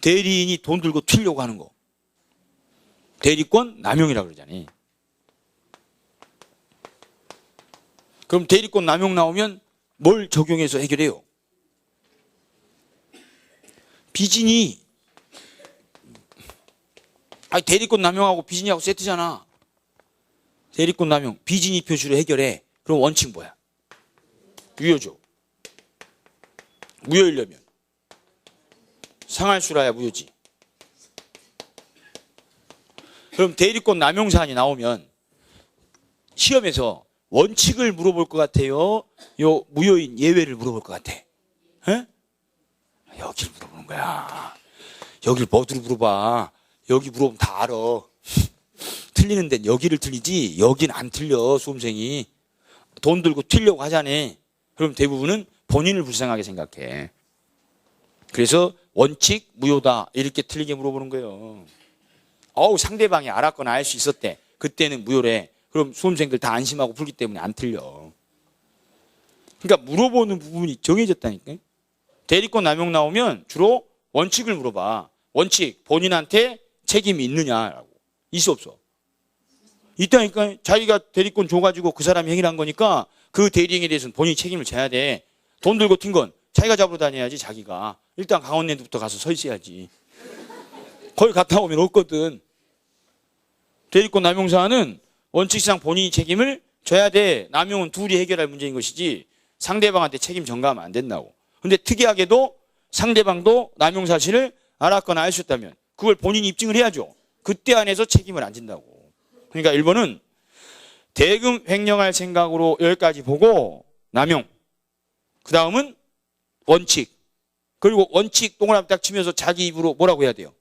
대리인이 돈 들고 튀려고 하는 거. 대리권 남용이라고 그러잖아요. 그럼 대리권 남용 나오면 뭘 적용해서 해결해요? 비진이. 아니 대리권 남용하고 비진이하고 세트잖아. 대리권 남용, 비진이 표시로 해결해. 그럼 원칙 뭐야? 유효죠. 무효이려면 상할수라야 무효지. 그럼 대리권 남용 사안이 나오면 시험에서 원칙을 물어볼 것 같아요? 요 무효인 예외를 물어볼 것 같아? 에? 여기를 물어보는 거야. 여길 뭐로 물어봐. 여기 물어보면 다 알아. 틀리는 데는 여기를 틀리지 여긴 안 틀려. 수험생이 돈 들고 틀려고 하잖아. 그럼 대부분은 본인을 불쌍하게 생각해. 그래서 원칙 무효다 이렇게 틀리게 물어보는 거예요. 상대방이 알았거나 알 수 있었대. 그때는 무효래. 그럼 수험생들 다 안심하고 풀기 때문에 안 틀려. 그러니까 물어보는 부분이 정해졌다니까. 대리권 남용 나오면 주로 원칙을 물어봐. 원칙, 본인한테 책임이 있느냐라고. 있어 없어? 있다니까. 자기가 대리권 줘가지고 그 사람이 행위를 한 거니까 그 대리행위에 대해서는 본인이 책임을 져야 돼. 돈 들고 튄 건 자기가 잡으러 다녀야지. 자기가. 일단 강원랜드부터 가서 서 있어야지. 거기 갔다 오면 없거든. 대리권 남용 사안은 원칙상 본인이 책임을 져야 돼. 남용은 둘이 해결할 문제인 것이지 상대방한테 책임 전가하면 안 된다고. 근데 특이하게도 상대방도 남용 사실을 알았거나 알 수 있다면 그걸 본인이 입증을 해야죠. 그때 안에서 책임을 안 진다고. 그러니까 1번은 대금 횡령할 생각으로 여기까지 보고 남용. 그 다음은 원칙. 그리고 원칙 동그라미 딱 치면서 자기 입으로 뭐라고 해야 돼요?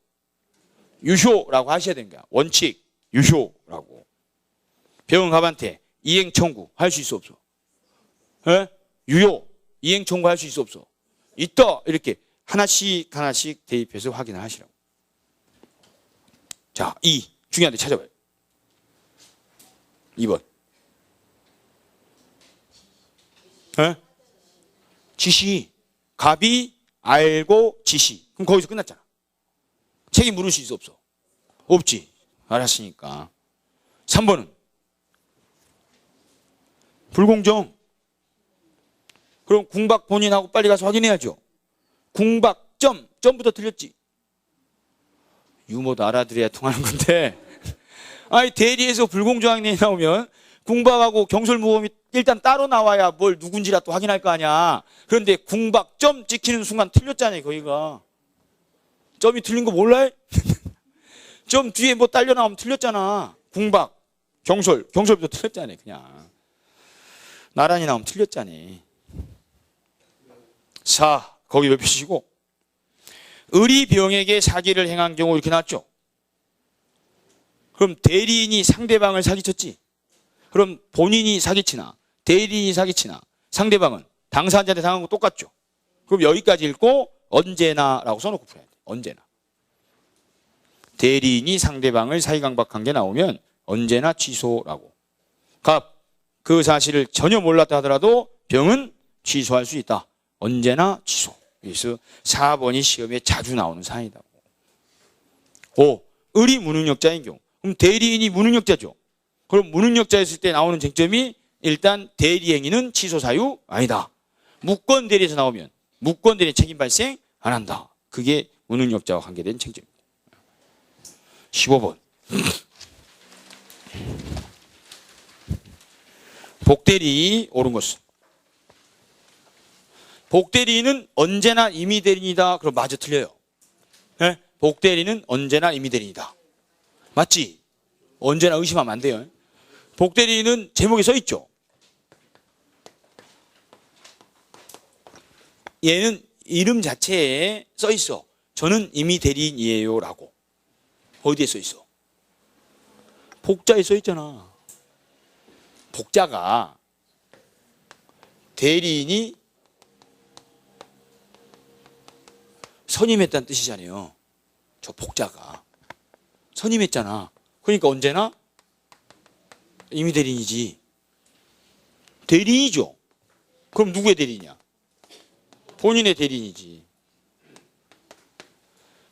유효라고 하셔야 되는 거야. 원칙, 유효라고. 병응합한테 이행 청구 할 수 있어 없어? 에? 유효, 이행 청구 할 수 있어 없어? 있다. 이렇게 하나씩 하나씩 대입해서 확인을 하시라고. 자, 2. 중요한 데 찾아봐요. 2번. 에? 지시. 갑이 알고 지시. 그럼 거기서 끝났잖아. 책임 물을 수 있어 없어? 없지. 알았으니까. 3번은 불공정. 그럼 궁박 본인하고 빨리 가서 확인해야죠. 궁박 점부터 틀렸지. 유머도 알아들어야 통하는 건데 아니 대리에서 불공정한 일이 나오면 궁박하고 경솔무범이 일단 따로 나와야 뭘 누군지라 또 확인할 거 아니야. 그런데 궁박 점 찍히는 순간 틀렸잖아요. 거기가. 점이 틀린 거 몰라요? 점 뒤에 뭐 딸려 나오면 틀렸잖아. 궁박, 경솔부터 틀렸잖아요. 그냥. 나란히 나오면 틀렸잖아요. 4. 거기 몇 표시고 의리병에게 사기를 행한 경우 이렇게 나왔죠. 그럼 대리인이 상대방을 사기쳤지. 그럼 본인이 사기치나 대리인이 사기치나 상대방은 당사자한테 당한 거 똑같죠. 그럼 여기까지 읽고 언제나라고 써놓고 풀어야 돼. 언제나. 대리인이 상대방을 사기강박한 게 나오면 언제나 취소라고. 갑, 그 사실을 전혀 몰랐다 하더라도 병은 취소할 수 있다. 언제나 취소. 그래서 4번이 시험에 자주 나오는 사안이다. 5. 의리 무능력자인 경우. 그럼 대리인이 무능력자죠. 그럼 무능력자였을 때 나오는 쟁점이 일단 대리행위는 취소 사유 아니다. 무권 대리에서 나오면 무권 대리 책임 발생 안 한다. 그게 무능력자와 관계된 쟁점입니다. 15번. 복대리 옳은 것은. 복대리는 언제나 임의대리인이다. 그럼 마저 틀려요. 네? 복대리는 언제나 임의대리인이다. 맞지? 언제나 의심하면 안 돼요. 복대리는 제목에 써 있죠. 얘는 이름 자체에 써 있어. 저는 임의대리인이에요 라고. 어디에 써 있어? 복자에 써 있잖아. 복자가 대리인이 선임했다는 뜻이잖아요. 저 복자가 선임했잖아. 그러니까 언제나 임의대리인이지. 대리인이죠. 그럼 누구의 대리인이야? 본인의 대리인이지.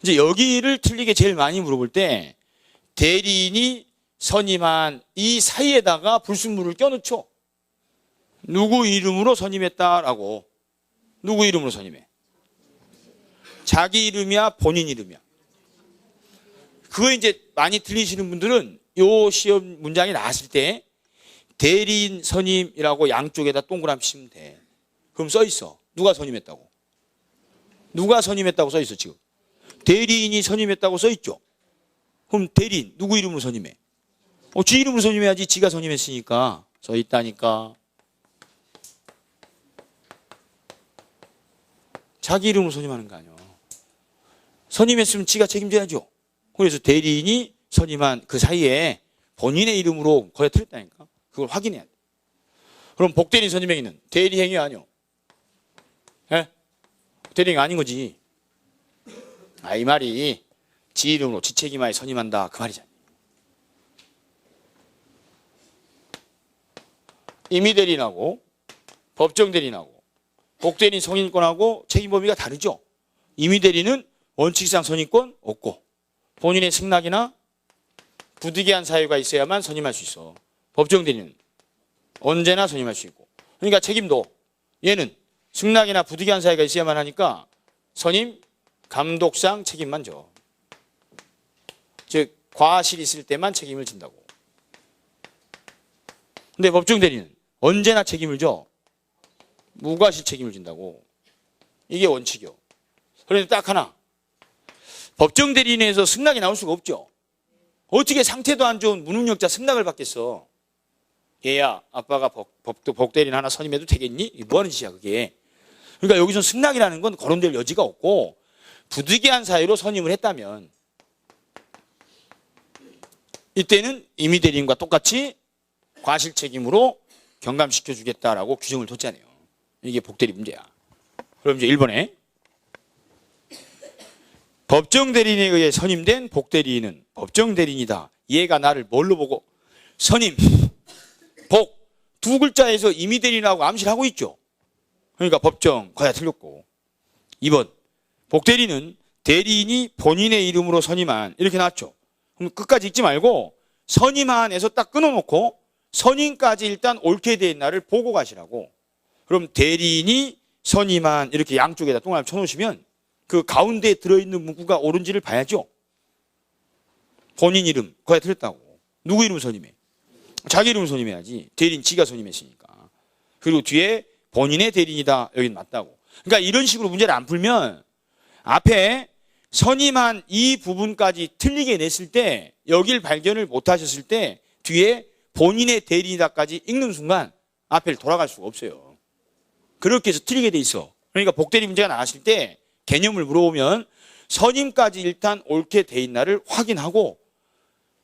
이제 여기를 틀리게 제일 많이 물어볼 때 대리인이 선임한 이 사이에다가 불순물을 껴넣죠. 누구 이름으로 선임했다라고. 누구 이름으로 선임해? 자기 이름이야, 본인 이름이야. 그거 이제 많이 틀리시는 분들은 요 시험 문장이 나왔을 때 대리인 선임이라고 양쪽에다 동그라미 치면 돼. 그럼 써 있어. 누가 선임했다고? 누가 선임했다고 써 있어 지금. 대리인이 선임했다고 써있죠. 그럼 대리인 누구 이름으로 선임해? 지 이름으로 선임해야지. 지가 선임했으니까. 써있다니까. 자기 이름으로 선임하는 거 아니야. 선임했으면 지가 책임져야죠. 그래서 대리인이 선임한 그 사이에 본인의 이름으로 거기에 틀렸다니까. 그걸 확인해야 돼. 그럼 복대리인 선임행위는 대리행위 아니요? 예? 대리행위 아닌 거지. 이 말이 지 이름으로 지 책임하에 선임한다 그 말이잖아요. 임의대리인하고 법정대리인하고 복대리인 선임권하고 책임 범위가 다르죠. 임의대리인은 원칙상 선임권 없고 본인의 승낙이나 부득이한 사유가 있어야만 선임할 수 있어. 법정대리인은 언제나 선임할 수 있고. 그러니까 책임도 얘는 승낙이나 부득이한 사유가 있어야만 하니까 선임 감독상 책임만 져. 즉 과실이 있을 때만 책임을 진다고. 근데 법정대리는 언제나 책임을 져. 무과실 책임을 진다고. 이게 원칙이요. 그런데 딱 하나. 법정대리인에서 승낙이 나올 수가 없죠. 어떻게 상태도 안 좋은 무능력자 승낙을 받겠어. 얘야 아빠가 복대리인 하나 선임해도 되겠니? 뭐 하는 짓이야 그게. 그러니까 여기서 승낙이라는 건 거론될 여지가 없고 부득이한 사유로 선임을 했다면 이때는 임의대리인과 똑같이 과실 책임으로 경감시켜주겠다라고 규정을 뒀잖아요. 이게 복대리 문제야. 그럼 이제 1번에 법정대리인에 의해 선임된 복대리인은 법정대리인이다. 얘가 나를 뭘로 보고 선임, 복 두 글자에서 임의대리인하고 암시를 하고 있죠. 그러니까 법정 거야 틀렸고. 2번 복대리인은 대리인이 본인의 이름으로 선임한 이렇게 나왔죠. 그럼 끝까지 읽지 말고 선임한에서 딱 끊어놓고 선임까지 일단 옳게 된 날을 보고 가시라고. 그럼 대리인이 선임한 이렇게 양쪽에다 동그라미 쳐놓으시면 그 가운데에 들어있는 문구가 옳은지를 봐야죠. 본인 이름 거야 틀렸다고. 누구 이름 선임해? 자기 이름 선임해야지. 대리인 지가 선임했으니까. 그리고 뒤에 본인의 대리인이다. 여긴 맞다고. 그러니까 이런 식으로 문제를 안 풀면 앞에 선임한 이 부분까지 틀리게 냈을 때 여길 발견을 못 하셨을 때 뒤에 본인의 대리인이다까지 읽는 순간 앞에를 돌아갈 수가 없어요. 그렇게 해서 틀리게 돼 있어. 그러니까 복대리 문제가 나왔을 때 개념을 물어보면 선임까지 일단 옳게 돼 있나를 확인하고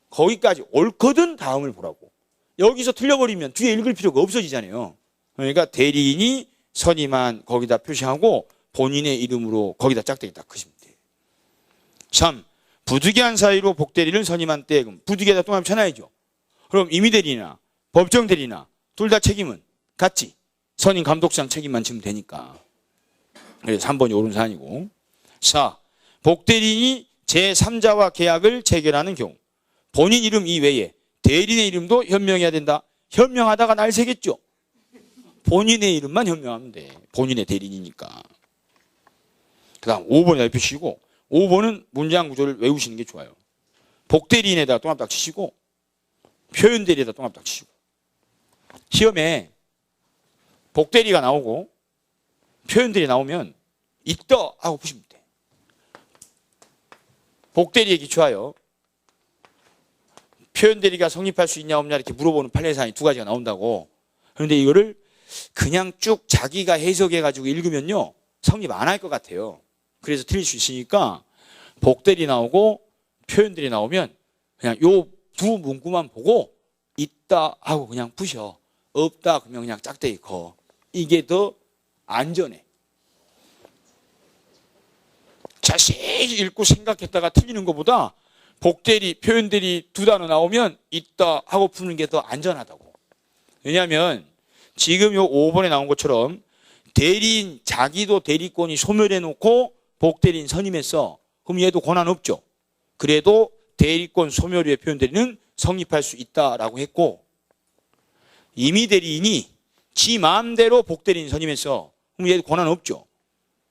거기까지 옳거든 다음을 보라고. 여기서 틀려버리면 뒤에 읽을 필요가 없어지잖아요. 그러니까 대리인이 선임한 거기다 표시하고 본인의 이름으로 거기다 짝대기 딱 그시면 돼. 3. 부득이한 사유로 복대리를 선임한 때 부득이하다 동그라미 쳐놔야죠. 그럼 임의대리나 법정대리나 둘 다 책임은 같지. 선임 감독상 책임만 지면 되니까. 그래서 3번이 옳은 사안이고. 4. 복대리인이 제3자와 계약을 체결하는 경우 본인 이름 이외에 대리인의 이름도 현명해야 된다. 현명하다가 날 새겠죠. 본인의 이름만 현명하면 돼. 본인의 대리인이니까. 그 다음 5번에 얇히시고 5번은 문장 구조를 외우시는 게 좋아요. 복대리인에다가 동그라미 딱 치시고 표현대리에다가 동그라미 딱 치시고 시험에 복대리가 나오고 표현대리 나오면 있다 하고 푸시면 돼. 복대리에 기초하여 표현대리가 성립할 수 있냐 없냐 이렇게 물어보는 판례 사항이 두 가지가 나온다고. 그런데 이거를 그냥 쭉 자기가 해석해가지고 읽으면요 성립 안 할 것 같아요. 그래서 틀릴 수 있으니까 복대리 나오고 표현들이 나오면 그냥 요 두 문구만 보고 있다 하고 그냥 푸셔. 없다 그러면 그냥 짝대기 커. 이게 더 안전해. 자세히 읽고 생각했다가 틀리는 것보다 복대리, 표현대리 두 단어 나오면 있다 하고 푸는 게 더 안전하다고. 왜냐하면 지금 요 5번에 나온 것처럼 대리인 자기도 대리권이 소멸해놓고 복대리인 선임했어. 그럼 얘도 권한 없죠. 그래도 대리권 소멸 후에 표현대리는 성립할 수 있다라고 했고 임의대리인이 지 마음대로 복대리인 선임했어. 그럼 얘도 권한 없죠.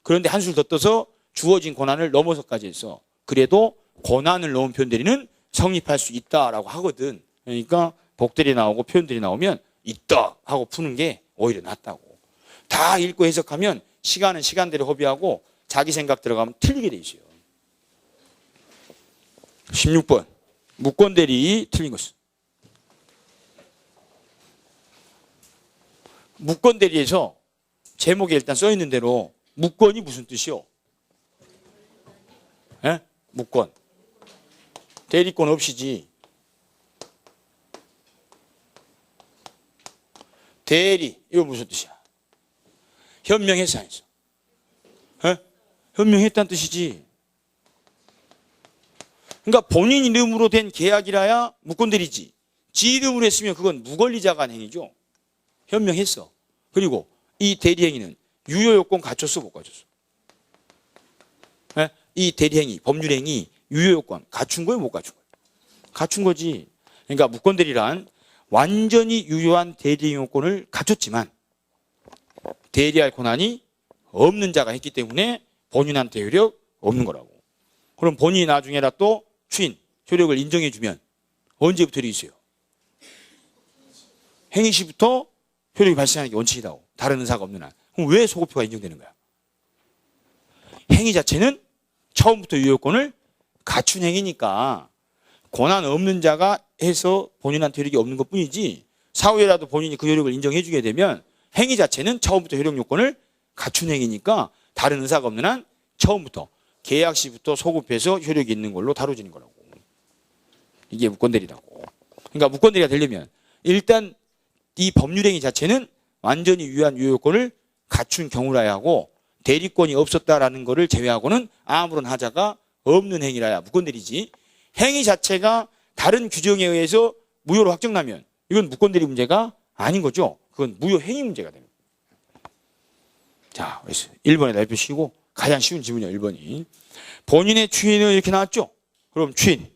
그런데 한술 더 떠서 주어진 권한을 넘어서까지 했어. 그래도 권한을 넣은 표현대리는 성립할 수 있다라고 하거든. 그러니까 복대리 나오고 표현들이 나오면 있다 하고 푸는 게 오히려 낫다고. 다 읽고 해석하면 시간은 시간대로 허비하고 자기 생각 들어가면 틀리게 돼 있어요. 16번. 무권대리 틀린 것은. 무권대리에서 제목에 일단 써 있는 대로 무권이 무슨 뜻이요? 예? 무권. 대리권 없이지. 대리, 이거 무슨 뜻이야? 현명했어, 안 했어? 예? 현명했다는 뜻이지. 그러니까 본인 이름으로 된 계약이라야 무권대리지. 지 이름으로 했으면 그건 무권리자가 한 행위죠. 현명했어. 그리고 이 대리행위는 유효요건 갖췄어, 못 갖췄어? 예? 이 대리행위, 법률행위, 유효요건 갖춘 거예요, 못 갖춘 거예요? 갖춘 거지. 그러니까 무권대리란 완전히 유효한 대리용권을 갖췄지만 대리할 권한이 없는 자가 했기 때문에 본인한테 효력 없는 거라고. 그럼 본인이 나중에라 또 추인, 효력을 인정해주면 언제부터 효력이 있어요? 행위 시부터 효력이 발생하는 게 원칙이라고. 다른 의사가 없는 한. 그럼 왜 소급표가 인정되는 거야? 행위 자체는 처음부터 유효권을 갖춘 행위니까 권한 없는 자가 해서 본인한테 효력이 없는 것뿐이지 사후에라도 본인이 그 효력을 인정해주게 되면 행위 자체는 처음부터 효력 요건을 갖춘 행위니까 다른 의사가 없는 한 처음부터 계약 시부터 소급해서 효력이 있는 걸로 다뤄지는 거라고. 이게 무권대리라고. 그러니까 무권대리가 되려면 일단 이 법률행위 자체는 완전히 유효한 유효요건을 갖춘 경우라야 하고 대리권이 없었다라는 것을 제외하고는 아무런 하자가 없는 행위라야 무권대리지. 행위 자체가 다른 규정에 의해서 무효로 확정나면 이건 무권대리 문제가 아닌 거죠. 그건 무효행위 문제가 됩니다. 자, 1번에 날펴시고 가장 쉬운 질문이에요. 1번이. 본인의 추인은 이렇게 나왔죠. 그럼 추인.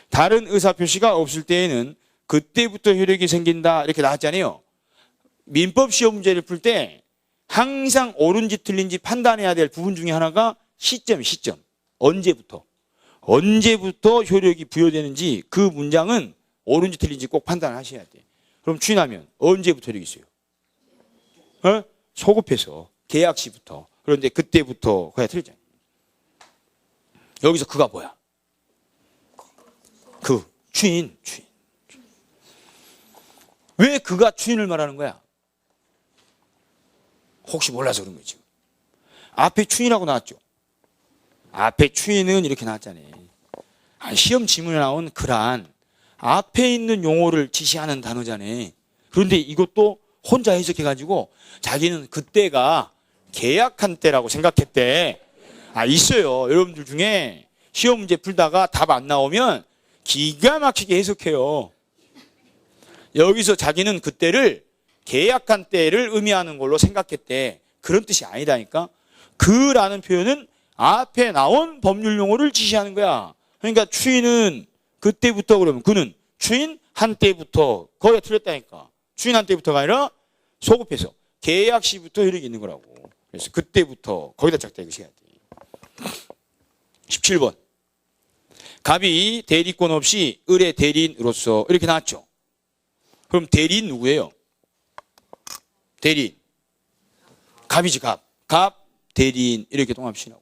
다른 의사표시가 없을 때에는 그때부터 효력이 생긴다 이렇게 나왔잖아요. 민법 시험 문제를 풀 때 항상 옳은지 틀린지 판단해야 될 부분 중에 하나가 시점. 언제부터 효력이 부여되는지 그 문장은 옳은지 틀린지 꼭 판단하셔야 돼. 그럼 추인하면 언제부터 효력이 있어요? 소급해서 계약 시부터. 그런데 그때부터 그야 틀리잖아요. 여기서 그가 뭐야? 그 추인. 왜 그가 추인을 말하는 거야? 혹시 몰라서 그런 거지. 앞에 추인하고 나왔죠. 앞에 추인은 이렇게 나왔잖아요. 시험 지문에 나온 그란 앞에 있는 용어를 지시하는 단어잖아요. 그런데 이것도 혼자 해석해가지고 자기는 그때가 계약한 때라고 생각했대. 있어요. 여러분들 중에 시험 문제 풀다가 답 안 나오면 기가 막히게 해석해요. 여기서 자기는 그때를 계약한 때를 의미하는 걸로 생각했대. 그런 뜻이 아니다니까. 그라는 표현은 앞에 나온 법률 용어를 지시하는 거야. 그러니까 추인은 그때부터 그러면 그는 추인한 때부터 거기가 틀렸다니까. 추인한 때부터가 아니라 소급해서 계약 시부터 효력이 있는 거라고. 그래서 그때부터 거기다 짝대기 해야 돼. 17번. 갑이 대리권 없이 을의 대리인으로서 이렇게 나왔죠. 그럼 대리인 누구예요? 대리인. 갑이지 갑. 갑, 대리인 이렇게 통합시라고.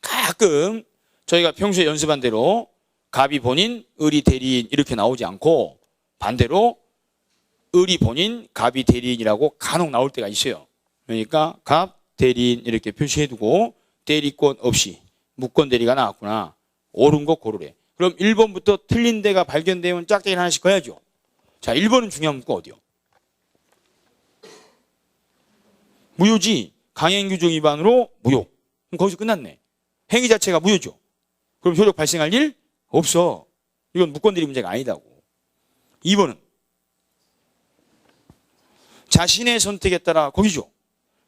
가끔 저희가 평소에 연습한 대로 갑이 본인, 을이 대리인 이렇게 나오지 않고 반대로 을이 본인, 갑이 대리인이라고 간혹 나올 때가 있어요. 그러니까 갑, 대리인 이렇게 표시해두고 대리권 없이 무권 대리가 나왔구나. 옳은 거 고르래. 그럼 1번부터 틀린 데가 발견되면 짝대기 하나씩 꺼야죠. 자, 1번은 중요한 문구 어디요? 무효지. 강행규정 위반으로 무효. 그럼 거기서 끝났네. 행위 자체가 무효죠. 그럼 효력 발생할 일 없어. 이건 무권대리 문제가 아니다고. 2번은 자신의 선택에 따라 거기죠.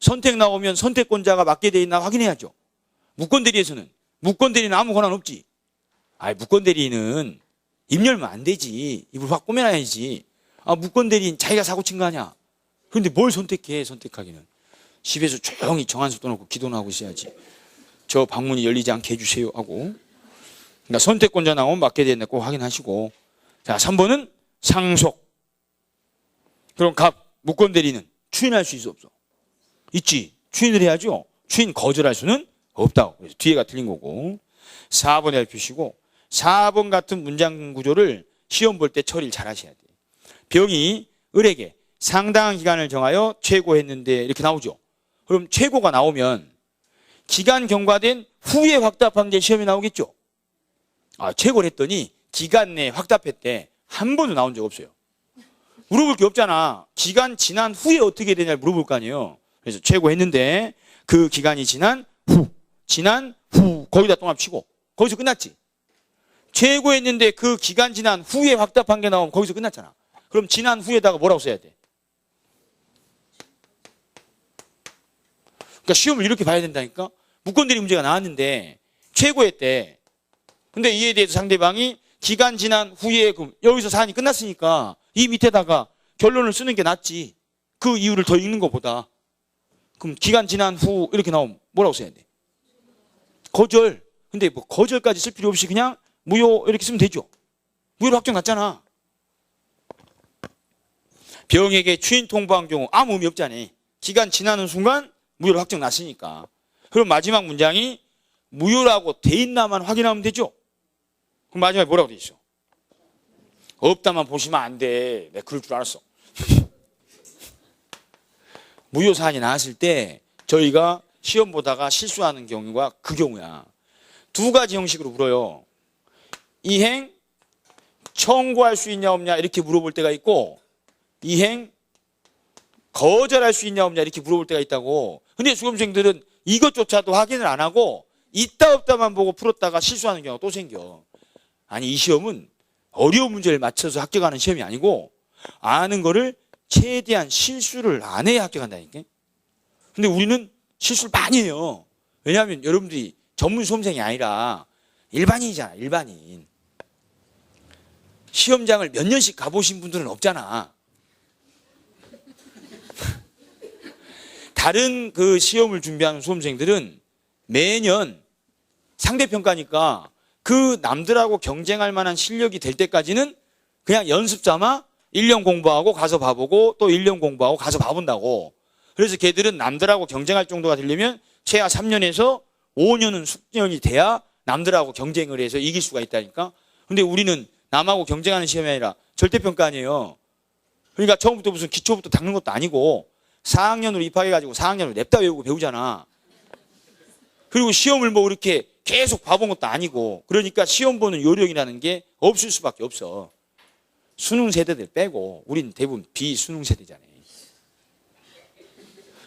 선택 나오면 선택권자가 맞게 돼 있나 확인해야죠. 무권대리에서는 무권대리는 아무 권한 없지. 무권대리는 입 열면 안 되지. 입을 확 꼬매놔야지. 무권대리인 자기가 사고 친 거 아니야. 그런데 뭘 선택해? 선택하기는. 집에서 조용히 정한수 떠놓고 기도나 하고 있어야지. 저 방문이 열리지 않게 해주세요 하고. 그러니까 선택권자 나오면 맞게 되는데 꼭 확인하시고. 자, 3번은 상속. 그럼 갑, 무권대리는 추인할 수 있어 없어? 있지. 추인을 해야죠. 추인 거절할 수는 없다고. 그래서 뒤에가 틀린 거고. 4번에 알 표시고 4번 같은 문장 구조를 시험 볼 때 처리를 잘 하셔야 돼요. 병이 을에게 상당한 기간을 정하여 최고했는데 이렇게 나오죠. 그럼 최고가 나오면 기간 경과된 후에 확답한 게 시험에 나오겠죠. 최고를 했더니 기간 내에 확답했대. 한 번도 나온 적 없어요. 물어볼 게 없잖아. 기간 지난 후에 어떻게 되냐 물어볼 거 아니에요. 그래서 최고했는데 그 기간이 지난 후 거기다 동합 치고 거기서 끝났지. 최고했는데 그 기간 지난 후에 확답한 게 나오면 거기서 끝났잖아. 그럼 지난 후에다가 뭐라고 써야 돼? 그러니까 시험을 이렇게 봐야 된다니까. 무건대리 문제가 나왔는데 최고했대. 근데 이에 대해서 상대방이 기간 지난 후에 여기서 사안이 끝났으니까 이 밑에다가 결론을 쓰는 게 낫지. 그 이유를 더 읽는 것보다. 그럼 기간 지난 후 이렇게 나오면 뭐라고 써야 돼? 거절. 근데 뭐 거절까지 쓸 필요 없이 그냥 무효 이렇게 쓰면 되죠. 무효로 확정 났잖아. 병에게 추인 통보한 경우 아무 의미 없잖아. 기간 지나는 순간 무효로 확정 났으니까. 그럼 마지막 문장이 무효라고 돼 있나만 확인하면 되죠. 그럼 마지막에 뭐라고 돼 있어? 없다만 보시면 안 돼. 내가 그럴 줄 알았어. 무효 사안이 나왔을 때 저희가 시험 보다가 실수하는 경우가 그 경우야. 두 가지 형식으로 물어요. 이행 청구할 수 있냐 없냐 이렇게 물어볼 때가 있고 이행 거절할 수 있냐 없냐 이렇게 물어볼 때가 있다고. 근데 수험생들은 이것조차도 확인을 안 하고 있다 없다만 보고 풀었다가 실수하는 경우가 또 생겨. 아니 이 시험은 어려운 문제를 맞춰서 합격하는 시험이 아니고 아는 거를 최대한 실수를 안 해야 합격한다니까. 근데 우리는 실수를 많이 해요. 왜냐하면 여러분들이 전문 수험생이 아니라 일반인이잖아. 일반인. 시험장을 몇 년씩 가보신 분들은 없잖아. 다른 그 시험을 준비하는 수험생들은 매년 상대평가니까 그 남들하고 경쟁할 만한 실력이 될 때까지는 그냥 연습 삼아 1년 공부하고 가서 봐보고 또 1년 공부하고 가서 봐본다고. 그래서 걔들은 남들하고 경쟁할 정도가 되려면 최하 3년에서 5년은 숙련이 돼야 남들하고 경쟁을 해서 이길 수가 있다니까. 근데 우리는 남하고 경쟁하는 시험이 아니라 절대평가 아니에요. 그러니까 처음부터 무슨 기초부터 닦는 것도 아니고 4학년으로 입학해가지고 4학년을 냅다 외우고 배우잖아. 그리고 시험을 뭐 이렇게 계속 봐본 것도 아니고. 그러니까 시험 보는 요령이라는 게 없을 수밖에 없어. 수능 세대들 빼고 우린 대부분 비수능 세대잖아요.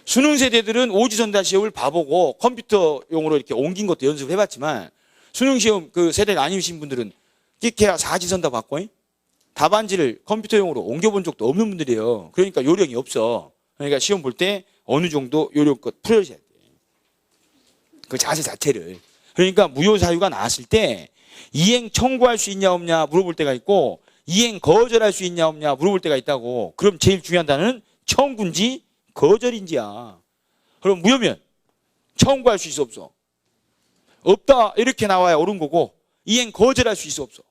수능 세대들은 오지선다 시험을 봐보고 컴퓨터용으로 이렇게 옮긴 것도 연습을 해봤지만 수능 시험 그 세대가 아니신 분들은 끼케야 사지선다 받고 답안지를 컴퓨터용으로 옮겨본 적도 없는 분들이에요. 그러니까 요령이 없어. 그러니까 시험 볼 때 어느 정도 요령껏 풀어주셔야 돼. 그 자세 자체를. 그러니까 무효 사유가 나왔을 때 이행 청구할 수 있냐 없냐 물어볼 때가 있고 이행 거절할 수 있냐 없냐 물어볼 때가 있다고. 그럼 제일 중요한 단어는 청구인지 거절인지야. 그럼 무효면 청구할 수 있어 없어? 없다 이렇게 나와야 옳은 거고 이행 거절할 수 있어 없어?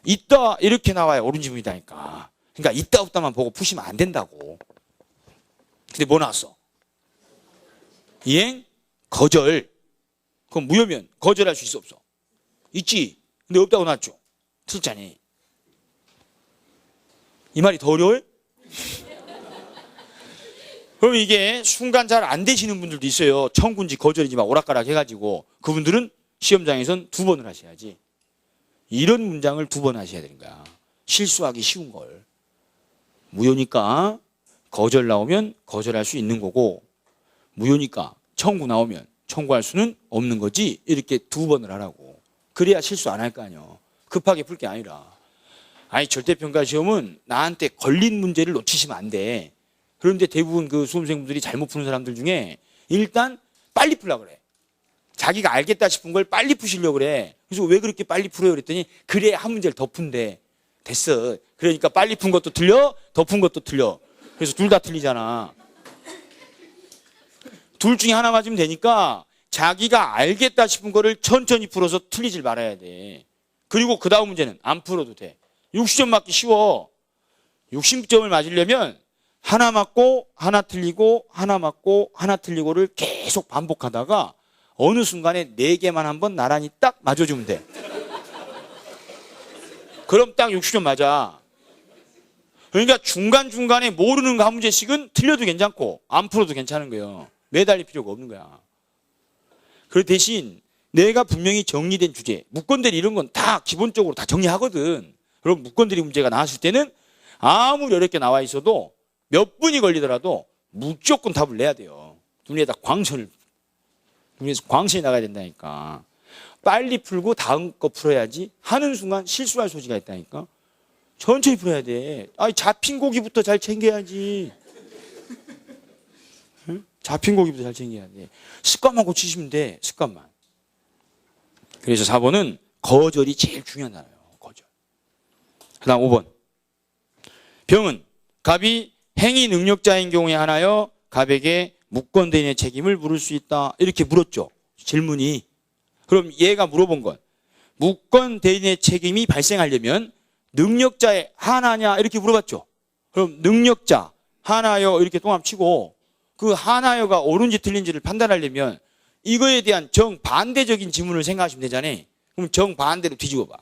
있다 이렇게 나와야 옳은 질문이다니까. 그러니까 있다 없다만 보고 푸시면 안 된다고. 근데 뭐 나왔어? 이행 거절. 그럼 무효면 거절할 수 있어 없어? 있지. 근데 없다고 나왔죠. 틀렸잖니. 이 말이 더 어려워요? 그럼 이게 순간 잘 안 되시는 분들도 있어요. 청구인지 거절인지 막 오락가락 해가지고. 그분들은 시험장에선 2번을 하셔야지. 이런 문장을 2번 하셔야 되는 거야. 실수하기 쉬운 걸. 무효니까 거절 나오면 거절할 수 있는 거고 무효니까 청구 나오면 청구할 수는 없는 거지. 이렇게 2번을 하라고. 그래야 실수 안 할 거 아니야. 급하게 풀 게 아니라. 아니 절대평가 시험은 나한테 걸린 문제를 놓치시면 안 돼. 그런데 대부분 그 수험생분들이 잘못 푸는 사람들 중에 일단 빨리 풀려고 그래. 자기가 알겠다 싶은 걸 빨리 푸시려고 그래. 그래서 왜 그렇게 빨리 풀어요? 그랬더니 그래야 한 문제를 더 푼대. 됐어. 그러니까 빨리 푼 것도 틀려, 더 푼 것도 틀려. 그래서 둘 다 틀리잖아. 둘 중에 하나 맞으면 되니까 자기가 알겠다 싶은 거를 천천히 풀어서 틀리질 말아야 돼. 그리고 그 다음 문제는 안 풀어도 돼. 60점 맞기 쉬워. 60점을 맞으려면 하나 맞고 하나 틀리고 하나 맞고 하나 틀리고를 계속 반복하다가 어느 순간에 4개만 한번 나란히 딱 맞아주면 돼. 그럼 딱 60점 맞아. 그러니까 중간중간에 모르는 거 한 문제씩은 틀려도 괜찮고 안 풀어도 괜찮은 거예요. 매달릴 필요가 없는 거야. 그 대신 내가 분명히 정리된 주제, 무건대리 이런 건 다 기본적으로 다 정리하거든. 그럼 무건대리 문제가 나왔을 때는 아무리 어렵게 나와 있어도 몇 분이 걸리더라도 무조건 답을 내야 돼요. 눈에다 눈에서 광선이 나가야 된다니까. 빨리 풀고 다음 거 풀어야지 하는 순간 실수할 소지가 있다니까. 천천히 풀어야 돼. 아니, 잡힌 고기부터 잘 챙겨야지. 응? 잡힌 고기부터 잘 챙겨야 돼. 습관만 고치시면 돼. 습관만. 그래서 4번은 거절이 제일 중요한 단어예요. 거절. 그 다음 5번. 병은 갑이 행위 능력자인 경우에 하나여 갑에게 무건대인의 책임을 물을 수 있다. 이렇게 물었죠. 질문이. 그럼 얘가 물어본 건 무건대인의 책임이 발생하려면 능력자의 하나냐 이렇게 물어봤죠. 그럼 능력자 하나여 이렇게 동합치고 그 하나여가 옳은지 틀린지를 판단하려면 이거에 대한 정반대적인 지문을 생각하시면 되잖아요. 그럼 정반대로 뒤집어봐.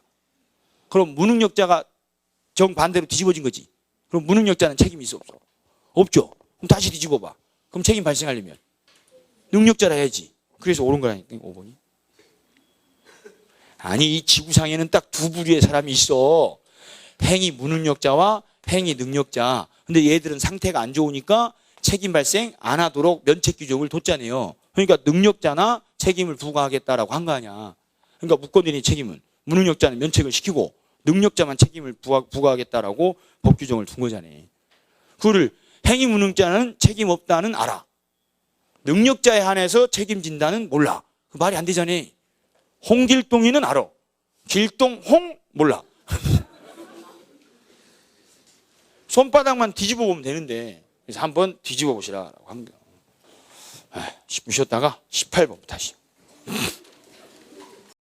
그럼 무능력자가 정반대로 뒤집어진 거지. 그럼 무능력자는 책임이 있어 없어? 없죠. 그럼 다시 뒤집어봐. 그럼 책임 발생하려면 능력자라 해야지. 그래서 옳은 거라니까 5번이. 아니 이 지구상에는 딱 두 부류의 사람이 있어. 행위 무능력자와 행위 능력자. 근데 얘들은 상태가 안 좋으니까 책임 발생 안 하도록 면책 규정을 뒀잖아요. 그러니까 능력자나 책임을 부과하겠다라고 한 거 아니야. 그러니까 무건대인의 책임은 무능력자는 면책을 시키고 능력자만 책임을 부과하겠다라고 법 규정을 둔 거잖아요. 그거를 행위 무능자는 책임 없다는 알아. 능력자에 한해서 책임진다는 몰라. 그 말이 안 되잖아요. 홍길동이는 알아. 길동 홍 몰라. 손바닥만 뒤집어 보면 되는데 그래서 한번 뒤집어 보시라고 합니다. 10분 쉬었다가 18번부터 하시죠.